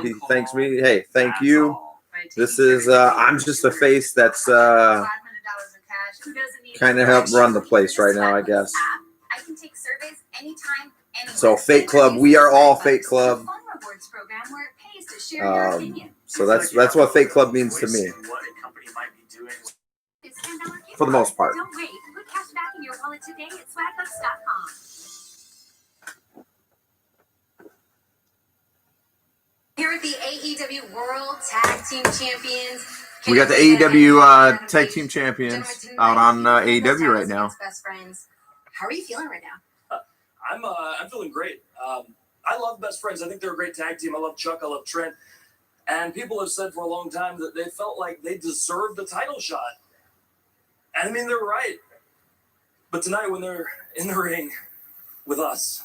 he thanks me. Hey, thank you. This is I'm just a face that's kind of help run the place right now, I guess. I can take surveys anytime, anywhere. So Fate Club, we are all Fate Club. So that's what Fate Club means to me, for the most part. Don't wait. Put cash back in your wallet today at swagbucks.com. Here at the AEW World Tag Team Champions. We got the AEW Tag Team Champions out on AEW right now. Best friends. How are you feeling right now? I'm feeling great. I love Best Friends. I think they're a great tag team. I love Chuck. I love Trent. And people have said for a long time that they felt like they deserved a title shot. And I mean, they're right. But tonight, when they're in the ring with us,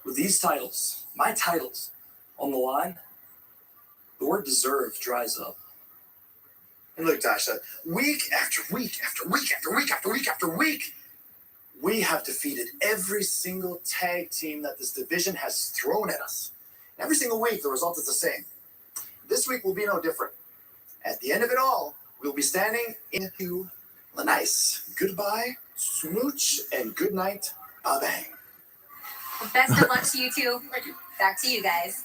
with these titles, my titles on the line, the word deserve dries up. And look, Tasha, week after week after week after week after week after week, we have defeated every single tag team that this division has thrown at us. Every single week, the result is the same. This week will be no different. At the end of it all, we'll be standing into the nice goodbye, smooch, and good night, bang. Well, best of luck to you two. Back to you guys.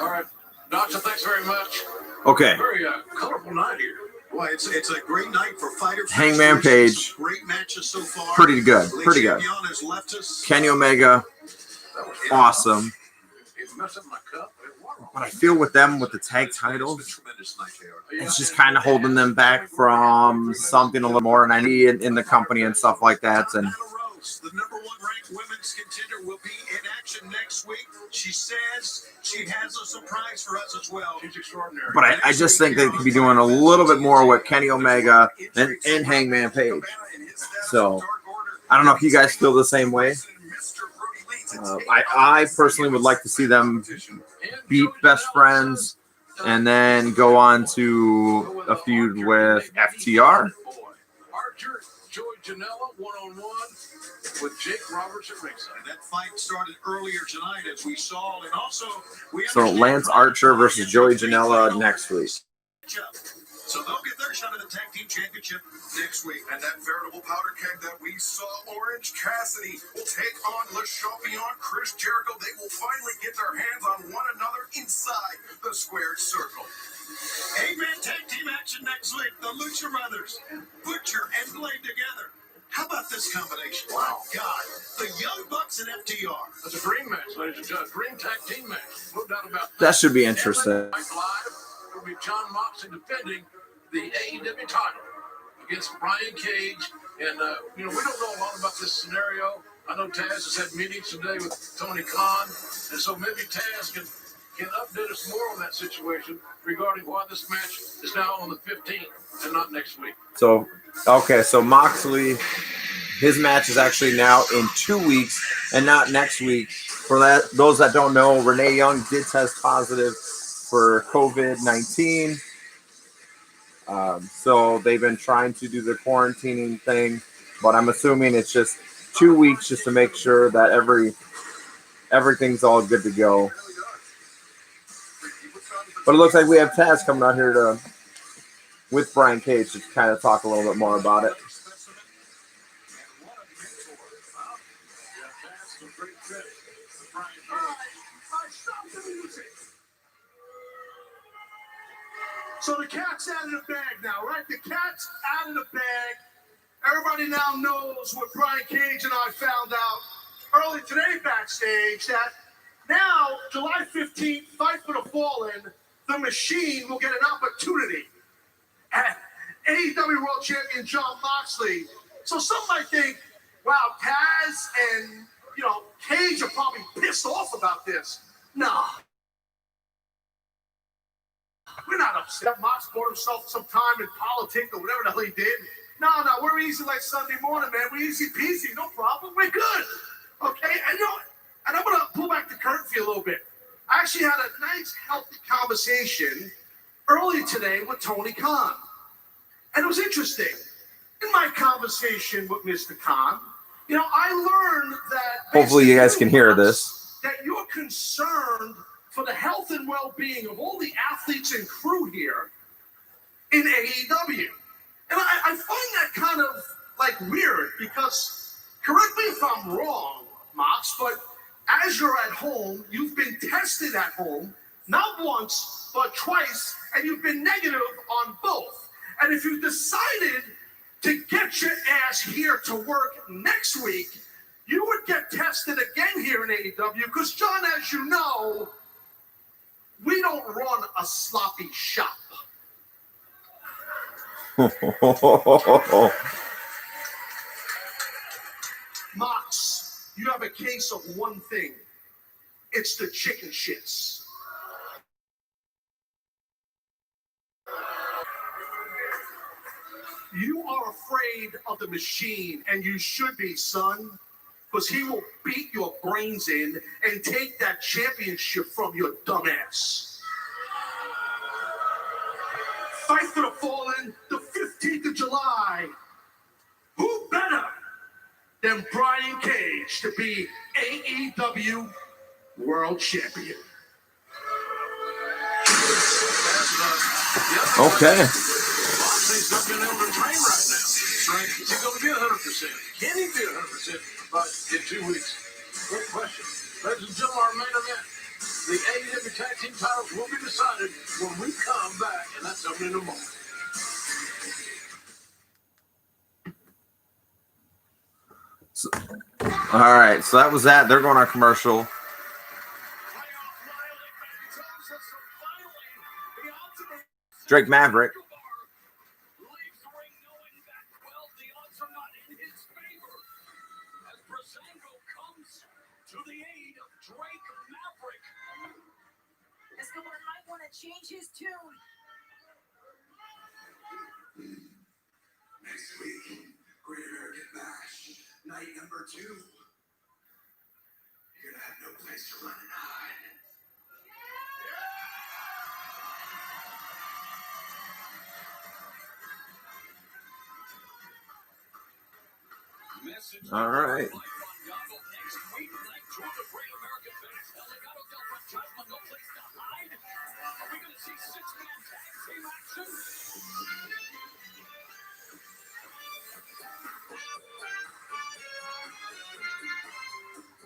All right. Doctor, thanks very much. Okay. Very colorful night here. Well, it's a great night for fighter. Hangman Page. Great matches so far. Pretty good. Pretty good. Kenny Omega. Awesome. But I feel with them, with the tag titles, it's just kind of holding them back from something a little more. And I need in the company and stuff like that. And the number one ranked women's contender will be in action next week. She says she has a surprise for us as well. She's extraordinary. But I just think they could be doing a little bit more with Kenny Omega and Hangman Page. So I don't know if you guys feel the same way. I personally would like to see them beat Best Friends and then go on to a feud with FTR. Archer, Joey Janela, one-on-one with Jake Roberts at ringside. And that fight started earlier tonight, as we saw, and also So Lance Archer versus Joey Janela next week. So they'll get their shot at the tag team championship next week. And that veritable powder keg that we saw, Orange Cassidy, will take on Le Champion, Chris Jericho. They will finally get their hands on one another inside the squared circle. 8-man tag team action next week. The Lucha Brothers, Butcher and Blade together. How about this combination? Wow. God, the Young Bucks and FTR. That's a dream match, ladies and gentlemen. Dream tag team match. No doubt about that. That should be interesting. Live will be John Moxley defending the AEW title against Brian Cage. And, we don't know a lot about this scenario. I know Taz has had meetings today with Tony Khan. And so maybe Taz can update us more on that situation regarding why this match is now on the 15th and not next week. So, okay, so Moxley, his match is actually now in 2 weeks and not next week. For those that don't know, Renee Young did test positive for COVID-19. So they've been trying to do the quarantining thing, but I'm assuming it's just 2 weeks just to make sure that everything's all good to go. But it looks like we have Taz coming out here with Brian Cage to kind of talk a little bit more about it. So the cat's out of the bag now, right? The cat's out of the bag. Everybody now knows what Brian Cage and I found out early today backstage, that now, July 15th, Fight for the Fallen, the Machine will get an opportunity at AEW World Champion John Moxley. So some might think, wow, Taz and, Cage are probably pissed off about this. No. We're not upset. Mox bought himself some time in politics or whatever the hell he did. No, we're easy like Sunday morning, man. We're easy peasy, no problem. We're good. Okay? And I'm going to pull back the curtain for you a little bit. I actually had a nice, healthy conversation earlier today with Tony Khan. And it was interesting. In my conversation with Mr. Khan, I learned that... Hopefully you guys can hear this. That you're concerned for the health and well-being of all the athletes and crew here in AEW. And I find that kind of like weird because, correct me if I'm wrong, Mox, but as you're at home, you've been tested at home, not once, but twice, and you've been negative on both. And if you decided to get your ass here to work next week, you would get tested again here in AEW because, John, as you know, we don't run a sloppy shop. Mox, you have a case of one thing. It's the chicken shits. You are afraid of the machine, and you should be, son, because he will beat your brains in and take that championship from your dumb ass. Fight for the Fallen, the 15th of July. Who better than Brian Cage to be AEW World Champion? Okay. He's not been able to train right now. Right? Is he going to be 100%? Can he be 100% in 2 weeks? Great question. Ladies and gentlemen, our main event. The AEW Tag Team titles will be decided when we come back, and that's coming in a moment. All right, so that was that. They're going on commercial. Drake Maverick. Change his tune. Next week, Great American Bash, night number 2. You're gonna have no place to run and hide. All right.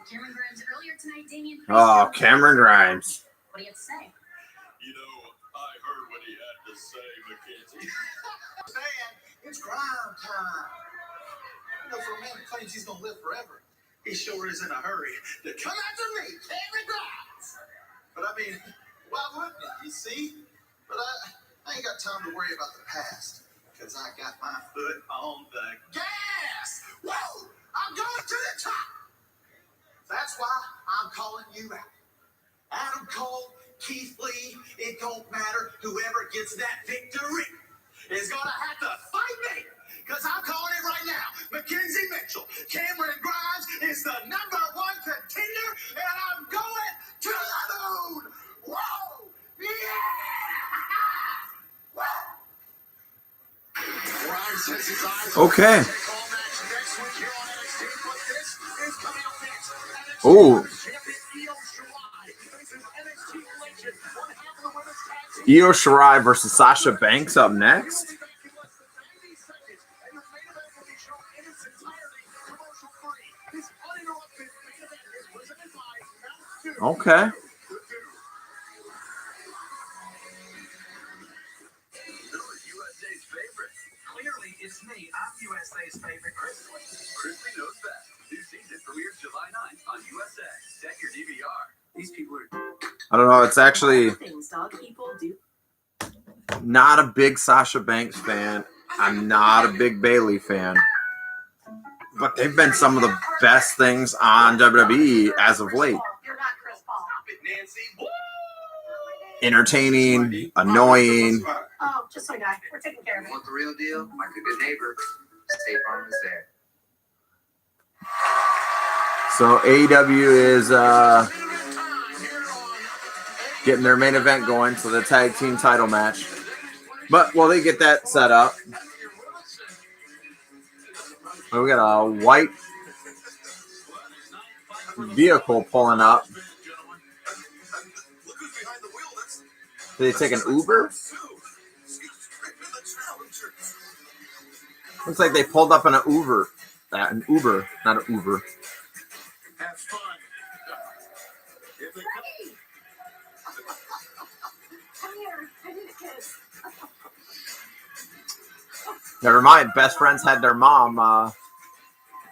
Cameron Grimes earlier tonight, Damian. Oh, Cameron Grimes. What do you have to say? I heard what he had to say, Mackenzie. It's crime time. For a man who claims he's going to live forever, he sure is in a hurry to come after me, Cameron Grimes. But I mean, why wouldn't he? You see? But I ain't got time to worry about the past because I got my foot on the gas. Whoa! I'm going to the top. That's why I'm calling you out. Adam Cole, Keith Lee, it don't matter. Whoever gets that victory is going to have to fight me. Because I'm calling it right now. Mackenzie Mitchell, Cameron Grimes is the #1 contender, and I'm going to the moon. Whoa! Yeah! Whoa! Grimes has his eyes on Okay. the all match next week here on NXT, but this is coming up next. NXT Ooh. Champion Io Shirai faces NXT legend, one half of the women's tag team. Io Shirai versus Sasha Banks up next. Okay. USA's favorite. Clearly, it's me. I'm USA's favorite. Crispy knows best. New season premieres July 9th on USA. Set your DVR. These people are. I don't know. It's actually Things dog people do. not a big Sasha Banks fan. I'm not a big Bailey fan. But they've been some of the best things on WWE as of late. You're not Chris Paul. Stop it, Nancy. Woo! entertaining, annoying. Oh, just my guy. We're taking care of it. Want the real deal? Like a good neighbor, State Farm is there. So AEW is getting their main event going, so the tag team title match. But while they get that set up, we got a white vehicle pulling up. Did they take an Uber? Looks like they pulled up in an Uber. An Uber, not an Uber. Have fun. If they Come here. I need a kiss. Never mind. Best friends had their mom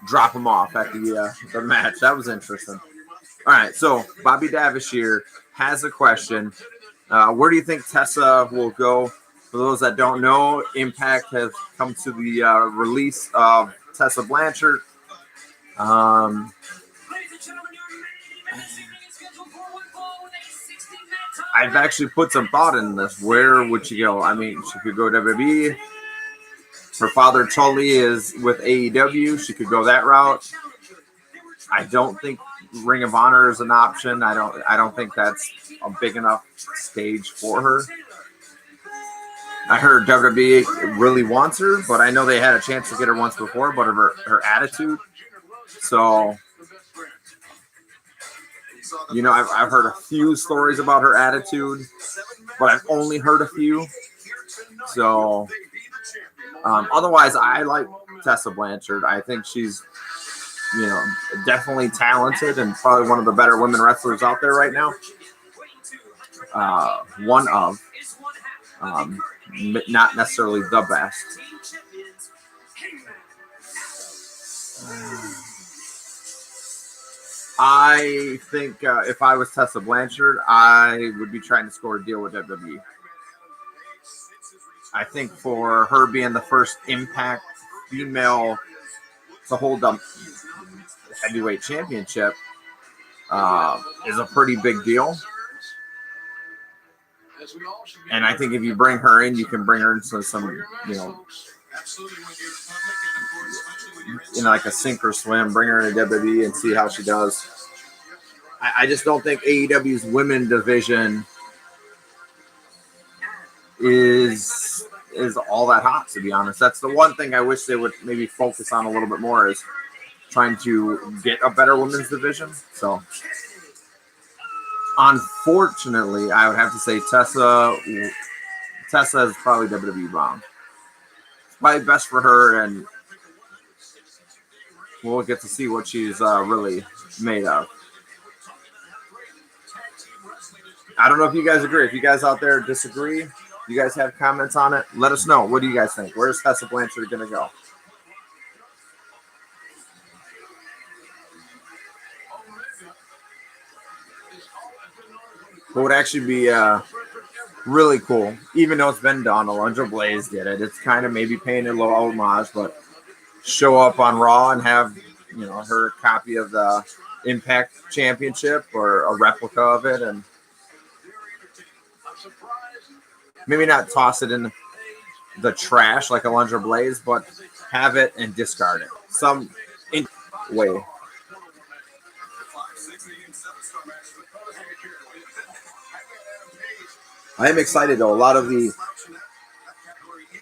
drop them off at the match. That was interesting. All right, so Bobby Davishire has a question. Where do you think Tessa will go? For those that don't know, Impact has come to the release of Tessa Blanchard. I've actually put some thought in this. Where would she go? I mean, she could go WWE. Her father Tully is with AEW. She could go that route. I don't think Ring of Honor is an option. I don't think that's a big enough stage for her. I heard WWE really wants her, but I know they had a chance to get her once before, but of her attitude. So, you know, I've heard a few stories about her attitude, but I've only heard a few. So, otherwise, I like Tessa Blanchard. I think she's, you know, definitely talented and probably one of the better women wrestlers out there right now. One of, not necessarily the best. I think if I was Tessa Blanchard, I would be trying to score a deal with WWE. I think for her being the first Impact female to hold the heavyweight championship is a pretty big deal. And I think if you bring her in, you can bring her into some, you know, like a sink or swim, bring her into WWE and see how she does. I just don't think AEW's women division is all that hot, to be honest. That's the one thing I wish they would maybe focus on a little bit more, is trying to get a better women's division. So, unfortunately, I would have to say Tessa is probably WWE bound. It's probably best for her, and we'll get to see what she's really made of. I don't know if you guys agree. If you guys out there disagree, you guys have comments on it, let us know. What do you guys think? Where's Tessa Blanchard going to go? What would actually be really cool, even though it's been done, Alundra Blaze did it. It's kind of maybe paying a little homage, but show up on Raw and have, you know, her copy of the Impact Championship or a replica of it, and maybe not toss it in the trash like Alundra Blaze, but have it and discard it some way. I am excited though. I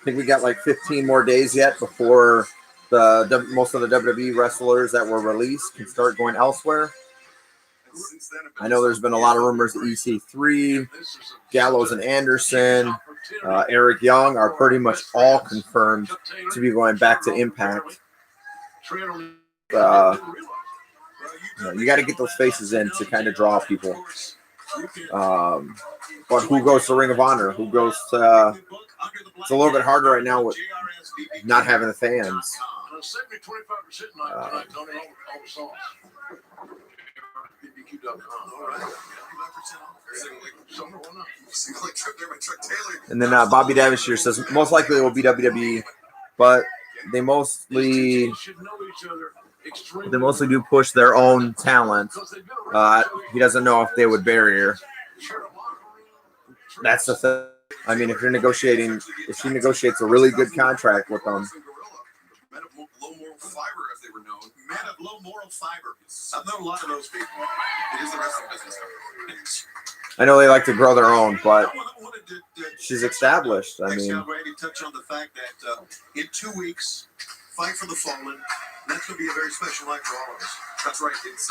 think we got like 15 more days yet before most of the WWE wrestlers that were released can start going elsewhere. I know there's been a lot of rumors that EC3, Gallows and Anderson, Eric Young are pretty much all confirmed to be going back to Impact. You got to get those faces in to kind of draw people. But who goes to Ring of Honor? Who goes to... it's a little bit harder right now with not having the fans. And then Bobby Davishire says most likely it will be WWE, but they mostly do push their own talent. He doesn't know if they would bury her. That's the thing. I mean, if she negotiates a really good contract with them, Men of low moral fiber, as they were known. Men of low moral fiber. I've known a lot of those people. It is the wrestling business. I know they like to grow their own, but I wanted to she's established. I Next mean, time, Randy, touch on the fact that in 2 weeks, Fight for the Fallen. That's going to be a very special night for all of us. That's right. It's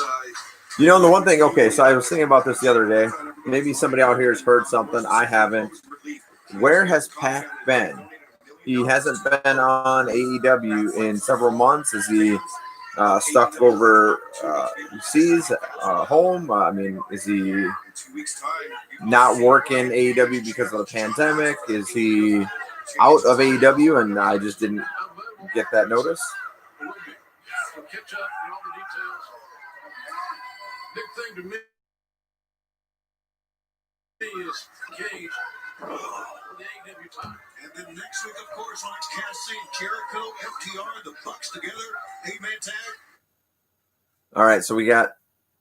you know, the one thing. Okay, so I was thinking about this the other day. Maybe somebody out here has heard something I haven't. Where has Pac been? He hasn't been on AEW in several months. Is he stuck over seas, home? I mean, is he 2 weeks' time. not working AEW because of the pandemic? Is he out of AEW and I just didn't get that notice? So catch up on all the details. Big thing to me is Cage. The AEW time. And then next week, of course, on Cassie, Jericho, FTR, the Bucks together, 8-man tag. All right, so we got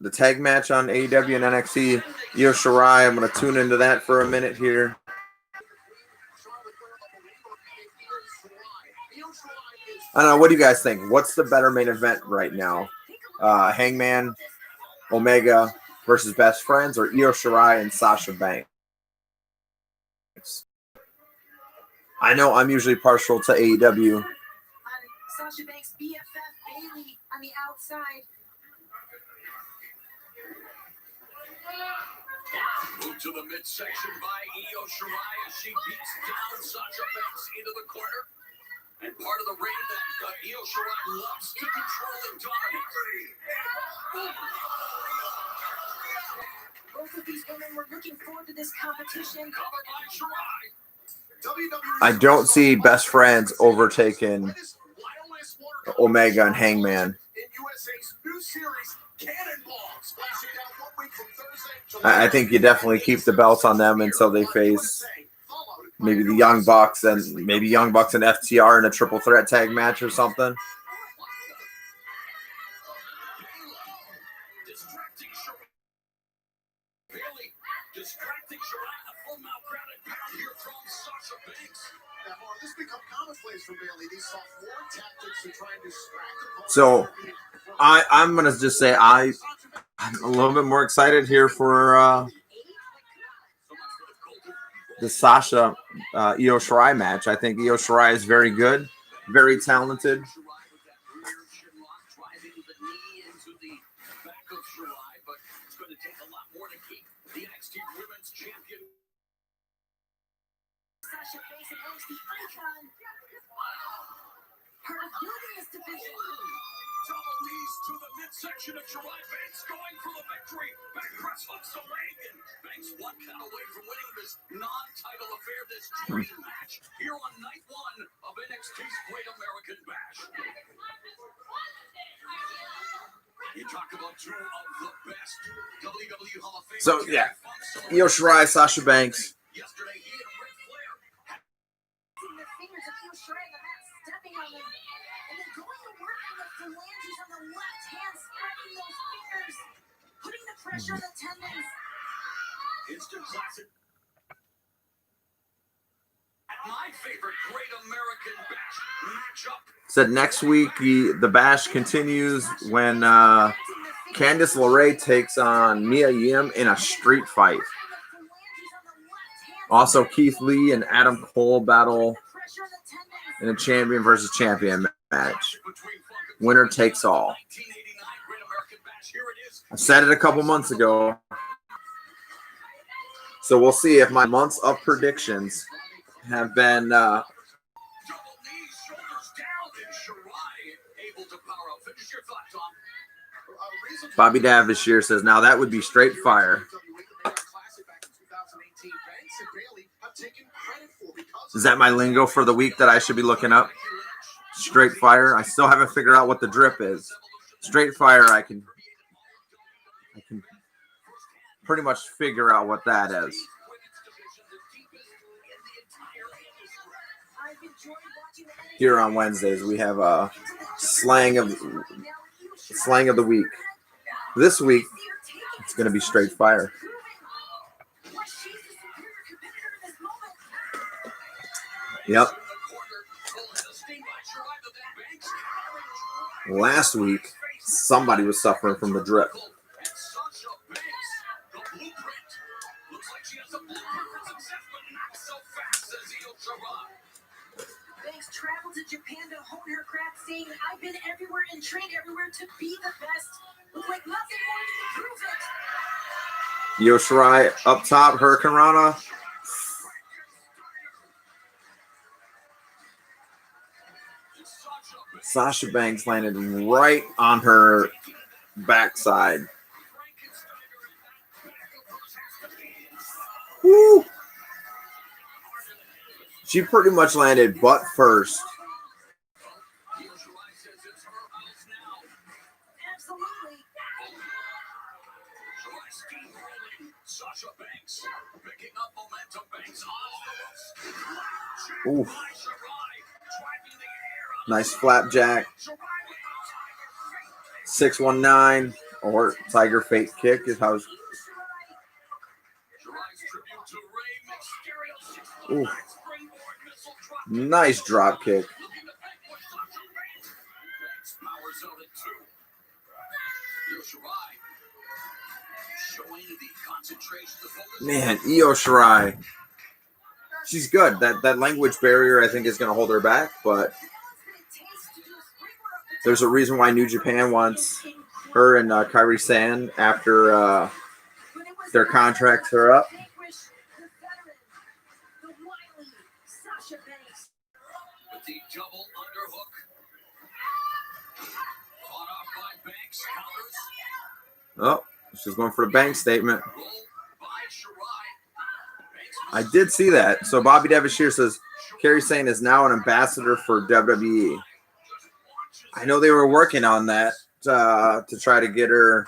the tag match on AEW and NXT. Io Shirai, I'm going to tune into that for a minute here. I don't know. What do you guys think? What's the better main event right now? Hangman, Omega versus Best Friends, or Io Shirai and Sasha Banks? I know I'm usually partial to AEW. Sasha Banks' BFF Bailey on the outside. Move to the midsection by Io Shirai as she beats down Sasha Banks into the corner. And part of the ring that Aew Shirai loves to control and dominate. Both of these women were looking forward to this competition. Covered by Shirai. I don't see Best Friends overtaking Omega and Hangman. I think you definitely keep the belts on them until they face maybe the Young Bucks and FTR in a triple threat tag match or something. Distracting Shirai, a full mouth crowded pound here from Sasha Banks. Now, this become commonplace for Bailey. These sophomore tactics to try and distract. So I'm gonna just say I'm a little bit more excited here for the Sasha Io Shirai match. I think Io Shirai is very good, very talented. Sasha Banks and NXT icon. Her building this division. Double knees to the midsection of Shirai. Banks going for the victory. Back press hooks away. And Banks one count away from winning this non-title affair, this dream match here on night one of NXT's Great American Bash. You talk about two of the best WWE Hall of Fame. So yeah, Io Shirai, Sasha Banks. Yesterday, he and Ric Flair The fingers of Aew Shirai on the mat, stepping on them, and then going to work on the phalanges on the left hand, spreading those fingers, putting the pressure on the tendons. instant classic. My favorite Great American Bash matchup. Said next week the bash continues when Candice LeRae takes on Mia Yim in a street fight. Also, Keith Lee and Adam Cole battle in a champion versus champion match. Winner takes all. I said it a couple months ago. So we'll see if my months of predictions have been Bobby Davishire says, now that would be straight fire. Is that my lingo for the week that I should be looking up? Straight fire. I still haven't figured out what the drip is. Straight fire, I can pretty much figure out what that is. Here on Wednesdays, we have a slang of the week. This week, it's going to be straight fire. Yep. Last week, somebody was suffering from the drip. Banks traveled to Japan to hone her craft, saying, "I've been everywhere and trained everywhere to be the best. Look like nothing more to prove it." Io Shirai up top, Hurricane Rana. Sasha Banks landed right on her backside. Woo! She pretty much landed butt first. Absolutely. Sasha Banks picking up momentum. Banks Ooh. Nice flapjack. 619 or Tiger Fate kick is how. Ooh. Nice drop kick. Man, Io Shirai. She's good. That language barrier, I think, is going to hold her back, but there's a reason why New Japan wants her and Kairi Sane after their contracts are up. Oh, she's going for the bank statement. I did see that. So Bobby Devashir says Kairi Sane is now an ambassador for WWE. I know they were working on that to try to get her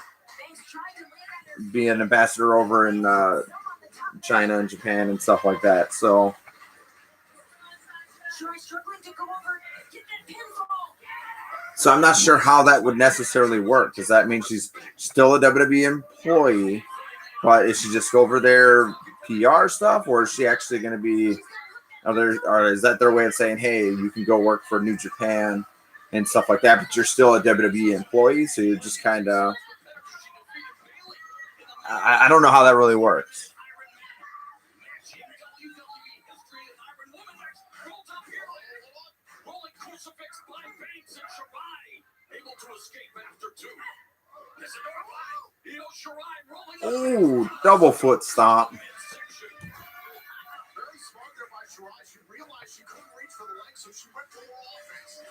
be an ambassador over in China and Japan and stuff like that. So I'm not sure how that would necessarily work. Does that mean she's still a WWE employee, but is she just over there PR stuff, or is she actually going to be? Or is that their way of saying, hey, you can go work for New Japan and stuff like that, but you're still a WWE employee, so you're just kind of. I don't know how that really works. Ooh, double foot stomp. She realized she couldn't reach for the leg, so she went for more offense.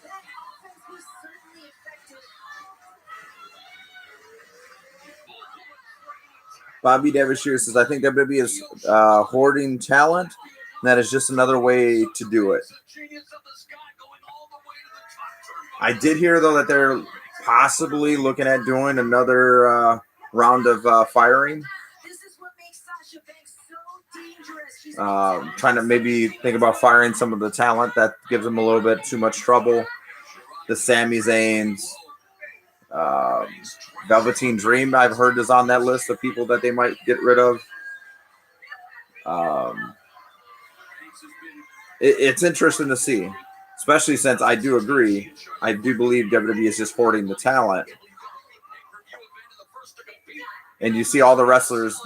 That offense was certainly effective. Bobby Devashir says, I think WWE is hoarding talent. And that is just another way to do it. I did hear, though, that they're possibly looking at doing another round of firing. Trying to maybe think about firing some of the talent that gives them a little bit too much trouble. The Sami Zayn's, Velveteen Dream, I've heard, is on that list of people that they might get rid of. It's interesting to see, especially since I do agree. I do believe WWE is just hoarding the talent. And you see all the wrestlers,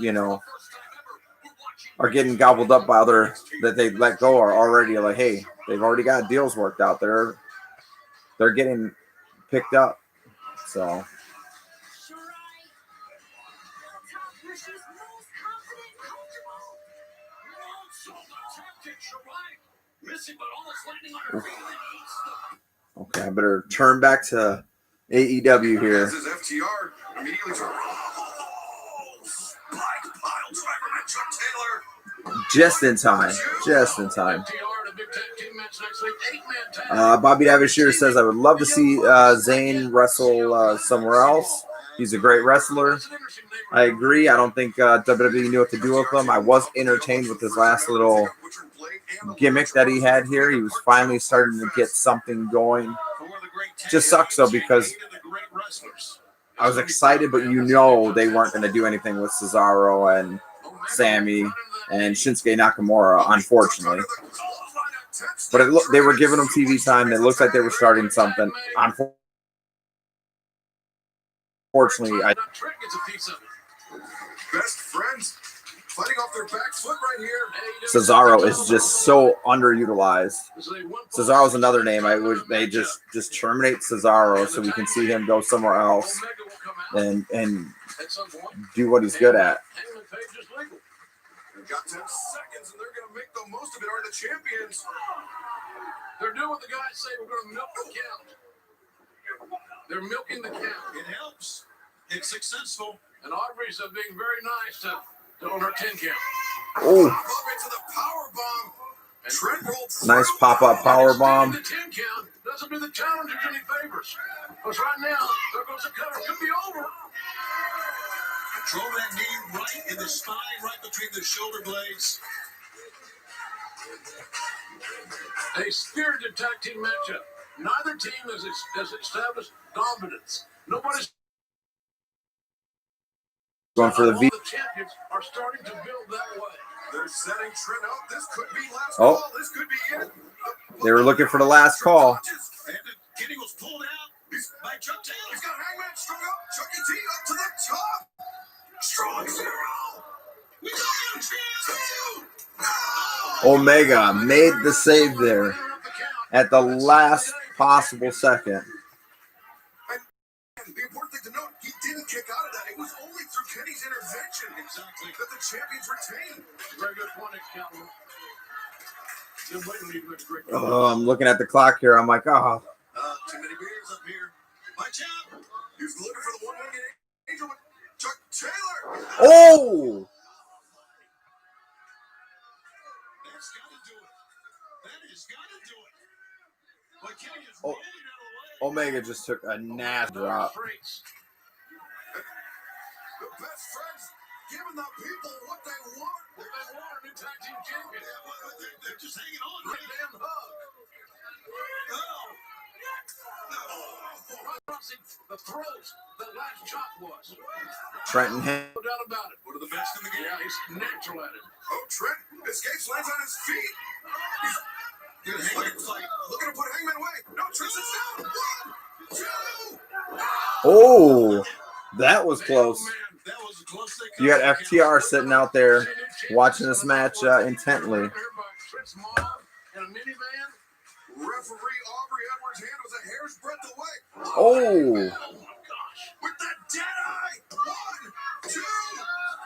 are getting gobbled up by other that they let go are already like, hey, they've already got deals worked out. They're getting picked up. So okay, I better turn back to AEW here. This is FTR immediately Just in time. Bobby Devashir says, I would love to see Zayn wrestle somewhere else. He's a great wrestler. I agree. I don't think WWE knew what to do with him. I was entertained with his last little gimmick that he had here. He was finally starting to get something going. Just sucks, though, because I was excited, but they weren't going to do anything with Cesaro and Sammy. and Shinsuke Nakamura, unfortunately. But they were giving them TV time. It looks like they were starting something. Unfortunately, Best friends fighting off their back foot right here. Cesaro is just so underutilized. Cesaro's another name. I wish they just terminate Cesaro so we can see him go somewhere else and do what he's good at. They've got 10 seconds and they're going to make the most of it. Are the champions? They're doing what the guys say. We're going to milk the count. They're milking the count. It helps. It's successful. And Aubrey's being very nice to on her 10 count. Oh, Into the power bomb. Trent rolled nice pop-up power bomb. The 10 count doesn't do the challengers any favors. Because right now, there goes the cover. Could be over. Drove that knee right in the spine, right between the shoulder blades. A spirited tag team matchup. Neither team has established dominance. Nobody's going for the V. The champions are starting to build that way. They're setting Trent up. This could be last Oh. call. This could be it. They were looking for the last call. And Kenny was pulled out. He's by Chuck Taylor. He's got Hangman strung up. Chucky T up to the top. Strong zero. We got him. Omega made the save there at the last possible second. And the important thing to note, he didn't kick out of that. It was only through Kenny's intervention, exactly, that the champions retained. Very good point, Calvin. Oh, I'm looking at the clock here. I'm like, oh. Too many beers up here. Watch out. He was looking for the one-winged angel with Chuck Taylor. Oh! That's got to do it. That has got to do it. But Kenny is Oh. rolling out of the way. Omega just took a nasty drop. The best friends giving the people what they want. They want a new tag team champion. They're just hanging on. Great damn hug. The throws that last chop was. Trenton. No doubt about it. One of the best in the game. Yeah, he's natural at it. Oh, Trent escapes, lands on his feet. He's looking to put Hangman away. No, Trent sits down. 1, 2. Oh, that was close. Man, that was close. You got FTR sitting out there watching this match intently. Trent's mom in a minivan. Referee Aubrey Edwards' hand was a hair's breadth away. Oh, Oh my gosh. With that dead eye. 1, 2.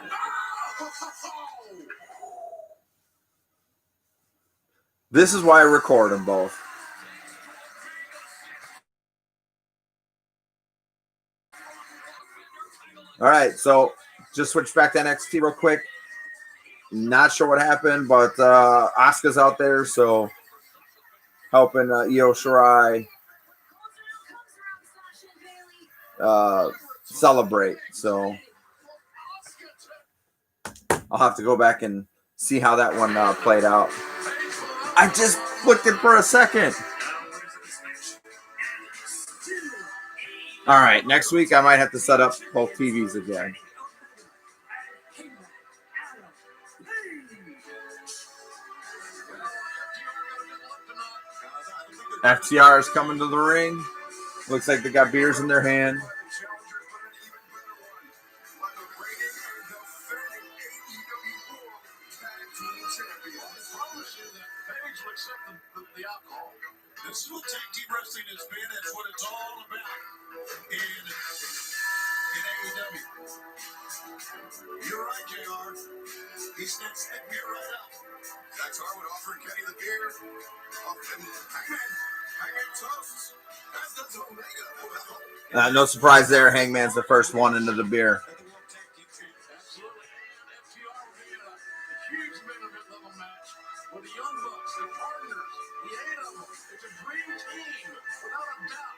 Oh. this is why I record them both. All right, so just switch back to NXT real quick. Not sure what happened, but Asuka's out there, so helping Io Shirai celebrate. So I'll have to go back and see how that one played out. I just flicked it for a second. All right, next week I might have to set up both TVs again. FTR is coming to the ring. Looks like they got beers in their hand. This is what tag team wrestling has been. That's what it's all about in AEW. You're right, JR. He snatched that beer right up. That's how I would offer Kenny the beer. And Hangman toasts. As does Omega. No surprise there. Hangman's the first one into the beer. With the Young Bucks, their partners, the 8 of them. It's a dream team, without a doubt.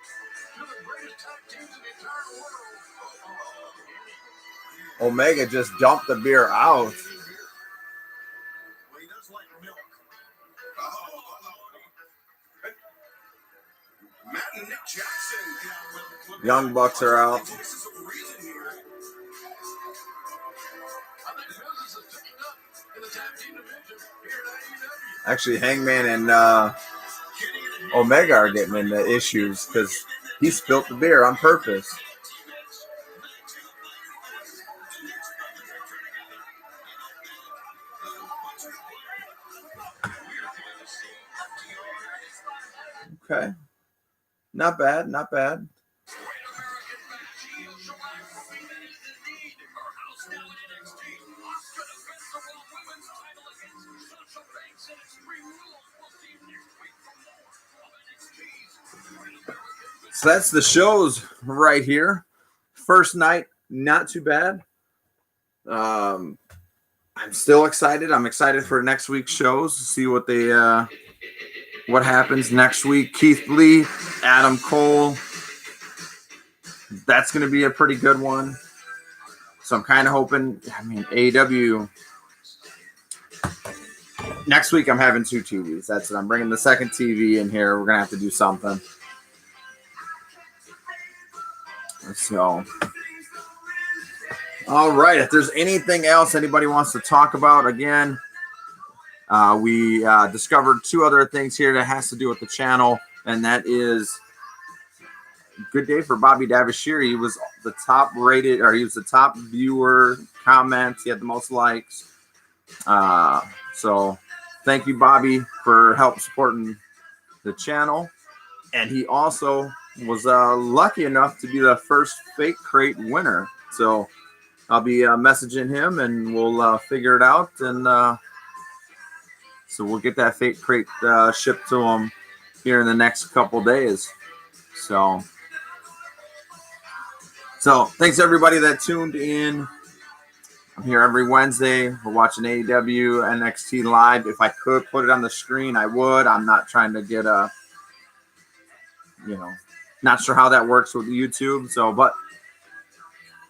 Two of the greatest tag teams in the entire world. Omega just dumped the beer out. Well, he does like milk. Matt and Nick Jackson. Young Bucks are out. Voices of reason here. I think business is picking up in the tag team Actually, Hangman and Omega are getting into issues because he spilt the beer on purpose. Okay. Not bad, not bad. So that's the shows right here. First night, not too bad. I'm still excited. I'm excited for next week's shows to see what they what happens next week. Keith Lee, Adam Cole. That's going to be a pretty good one. So I'm kind of hoping. I mean, AEW. Next week I'm having 2 TVs. That's it. I'm bringing the second TV in here. We're gonna have to do something. So, all right. If there's anything else anybody wants to talk about, again, we discovered 2 other things here that has to do with the channel, and that is good day for Bobby Davishir. He was the top rated, or he was the top viewer, comments. He had the most likes. So thank you, Bobby, for help supporting the channel. And he also was lucky enough to be the first Fake Crate winner. So I'll be messaging him, and we'll figure it out. And so we'll get that Fake Crate shipped to him here in the next couple days. So thanks everybody that tuned in. I'm here every Wednesday. We're watching AEW NXT live. If I could put it on the screen, I would. I'm not trying to get not sure how that works with YouTube. So, but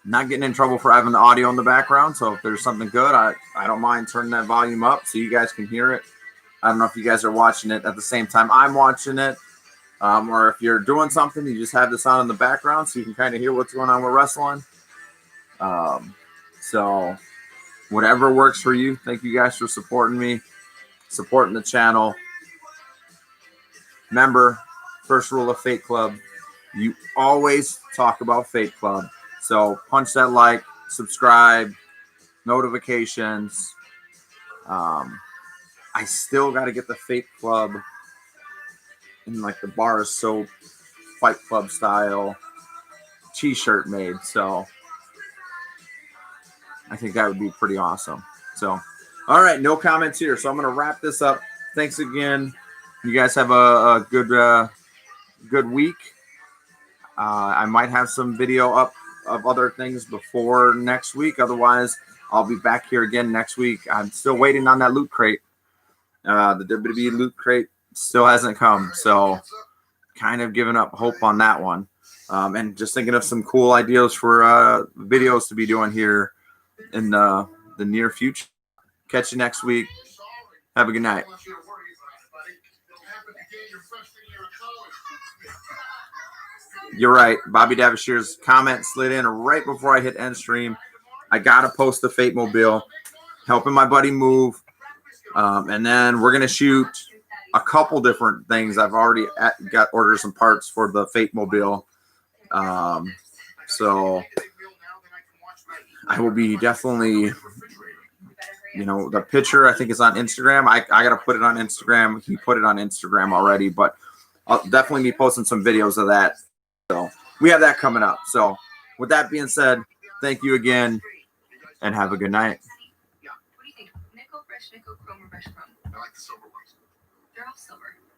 not getting in trouble for having the audio in the background. So if there's something good, I don't mind turning that volume up so you guys can hear it. I don't know if you guys are watching it at the same time I'm watching it. Or if you're doing something, you just have this on in the background so you can kind of hear what's going on with wrestling. So whatever works for you. Thank you guys for supporting me, supporting the channel. Remember, first rule of Fate Club, you always talk about Fate Club. So punch that like, subscribe, notifications. I still got to get the Fate Club in like the bar of soap, Fight Club style t-shirt made. So I think that would be pretty awesome. So, all right, no comments here. So I'm going to wrap this up. Thanks again. You guys have a good week. I might have some video up of other things before next week. Otherwise, I'll be back here again next week. I'm still waiting on that loot crate. The WWE loot crate still hasn't come. So kind of giving up hope on that one. And just thinking of some cool ideas for videos to be doing here in the near future. Catch you next week. Have a good night. You're right. Bobby Davishir's comment slid in right before I hit end stream. I got to post the Fate Mobile, helping my buddy move. And then we're going to shoot a couple different things. I've already got orders and parts for the Fate Mobile. So I will be definitely, the picture I think is on Instagram. I got to put it on Instagram. He put it on Instagram already, but I'll definitely be posting some videos of that. So we have that coming up. So with that being said, thank you again and have a good night. What do you think? Nickel, fresh nickel, chrome, or fresh chrome? I like the silver ones. They're all silver.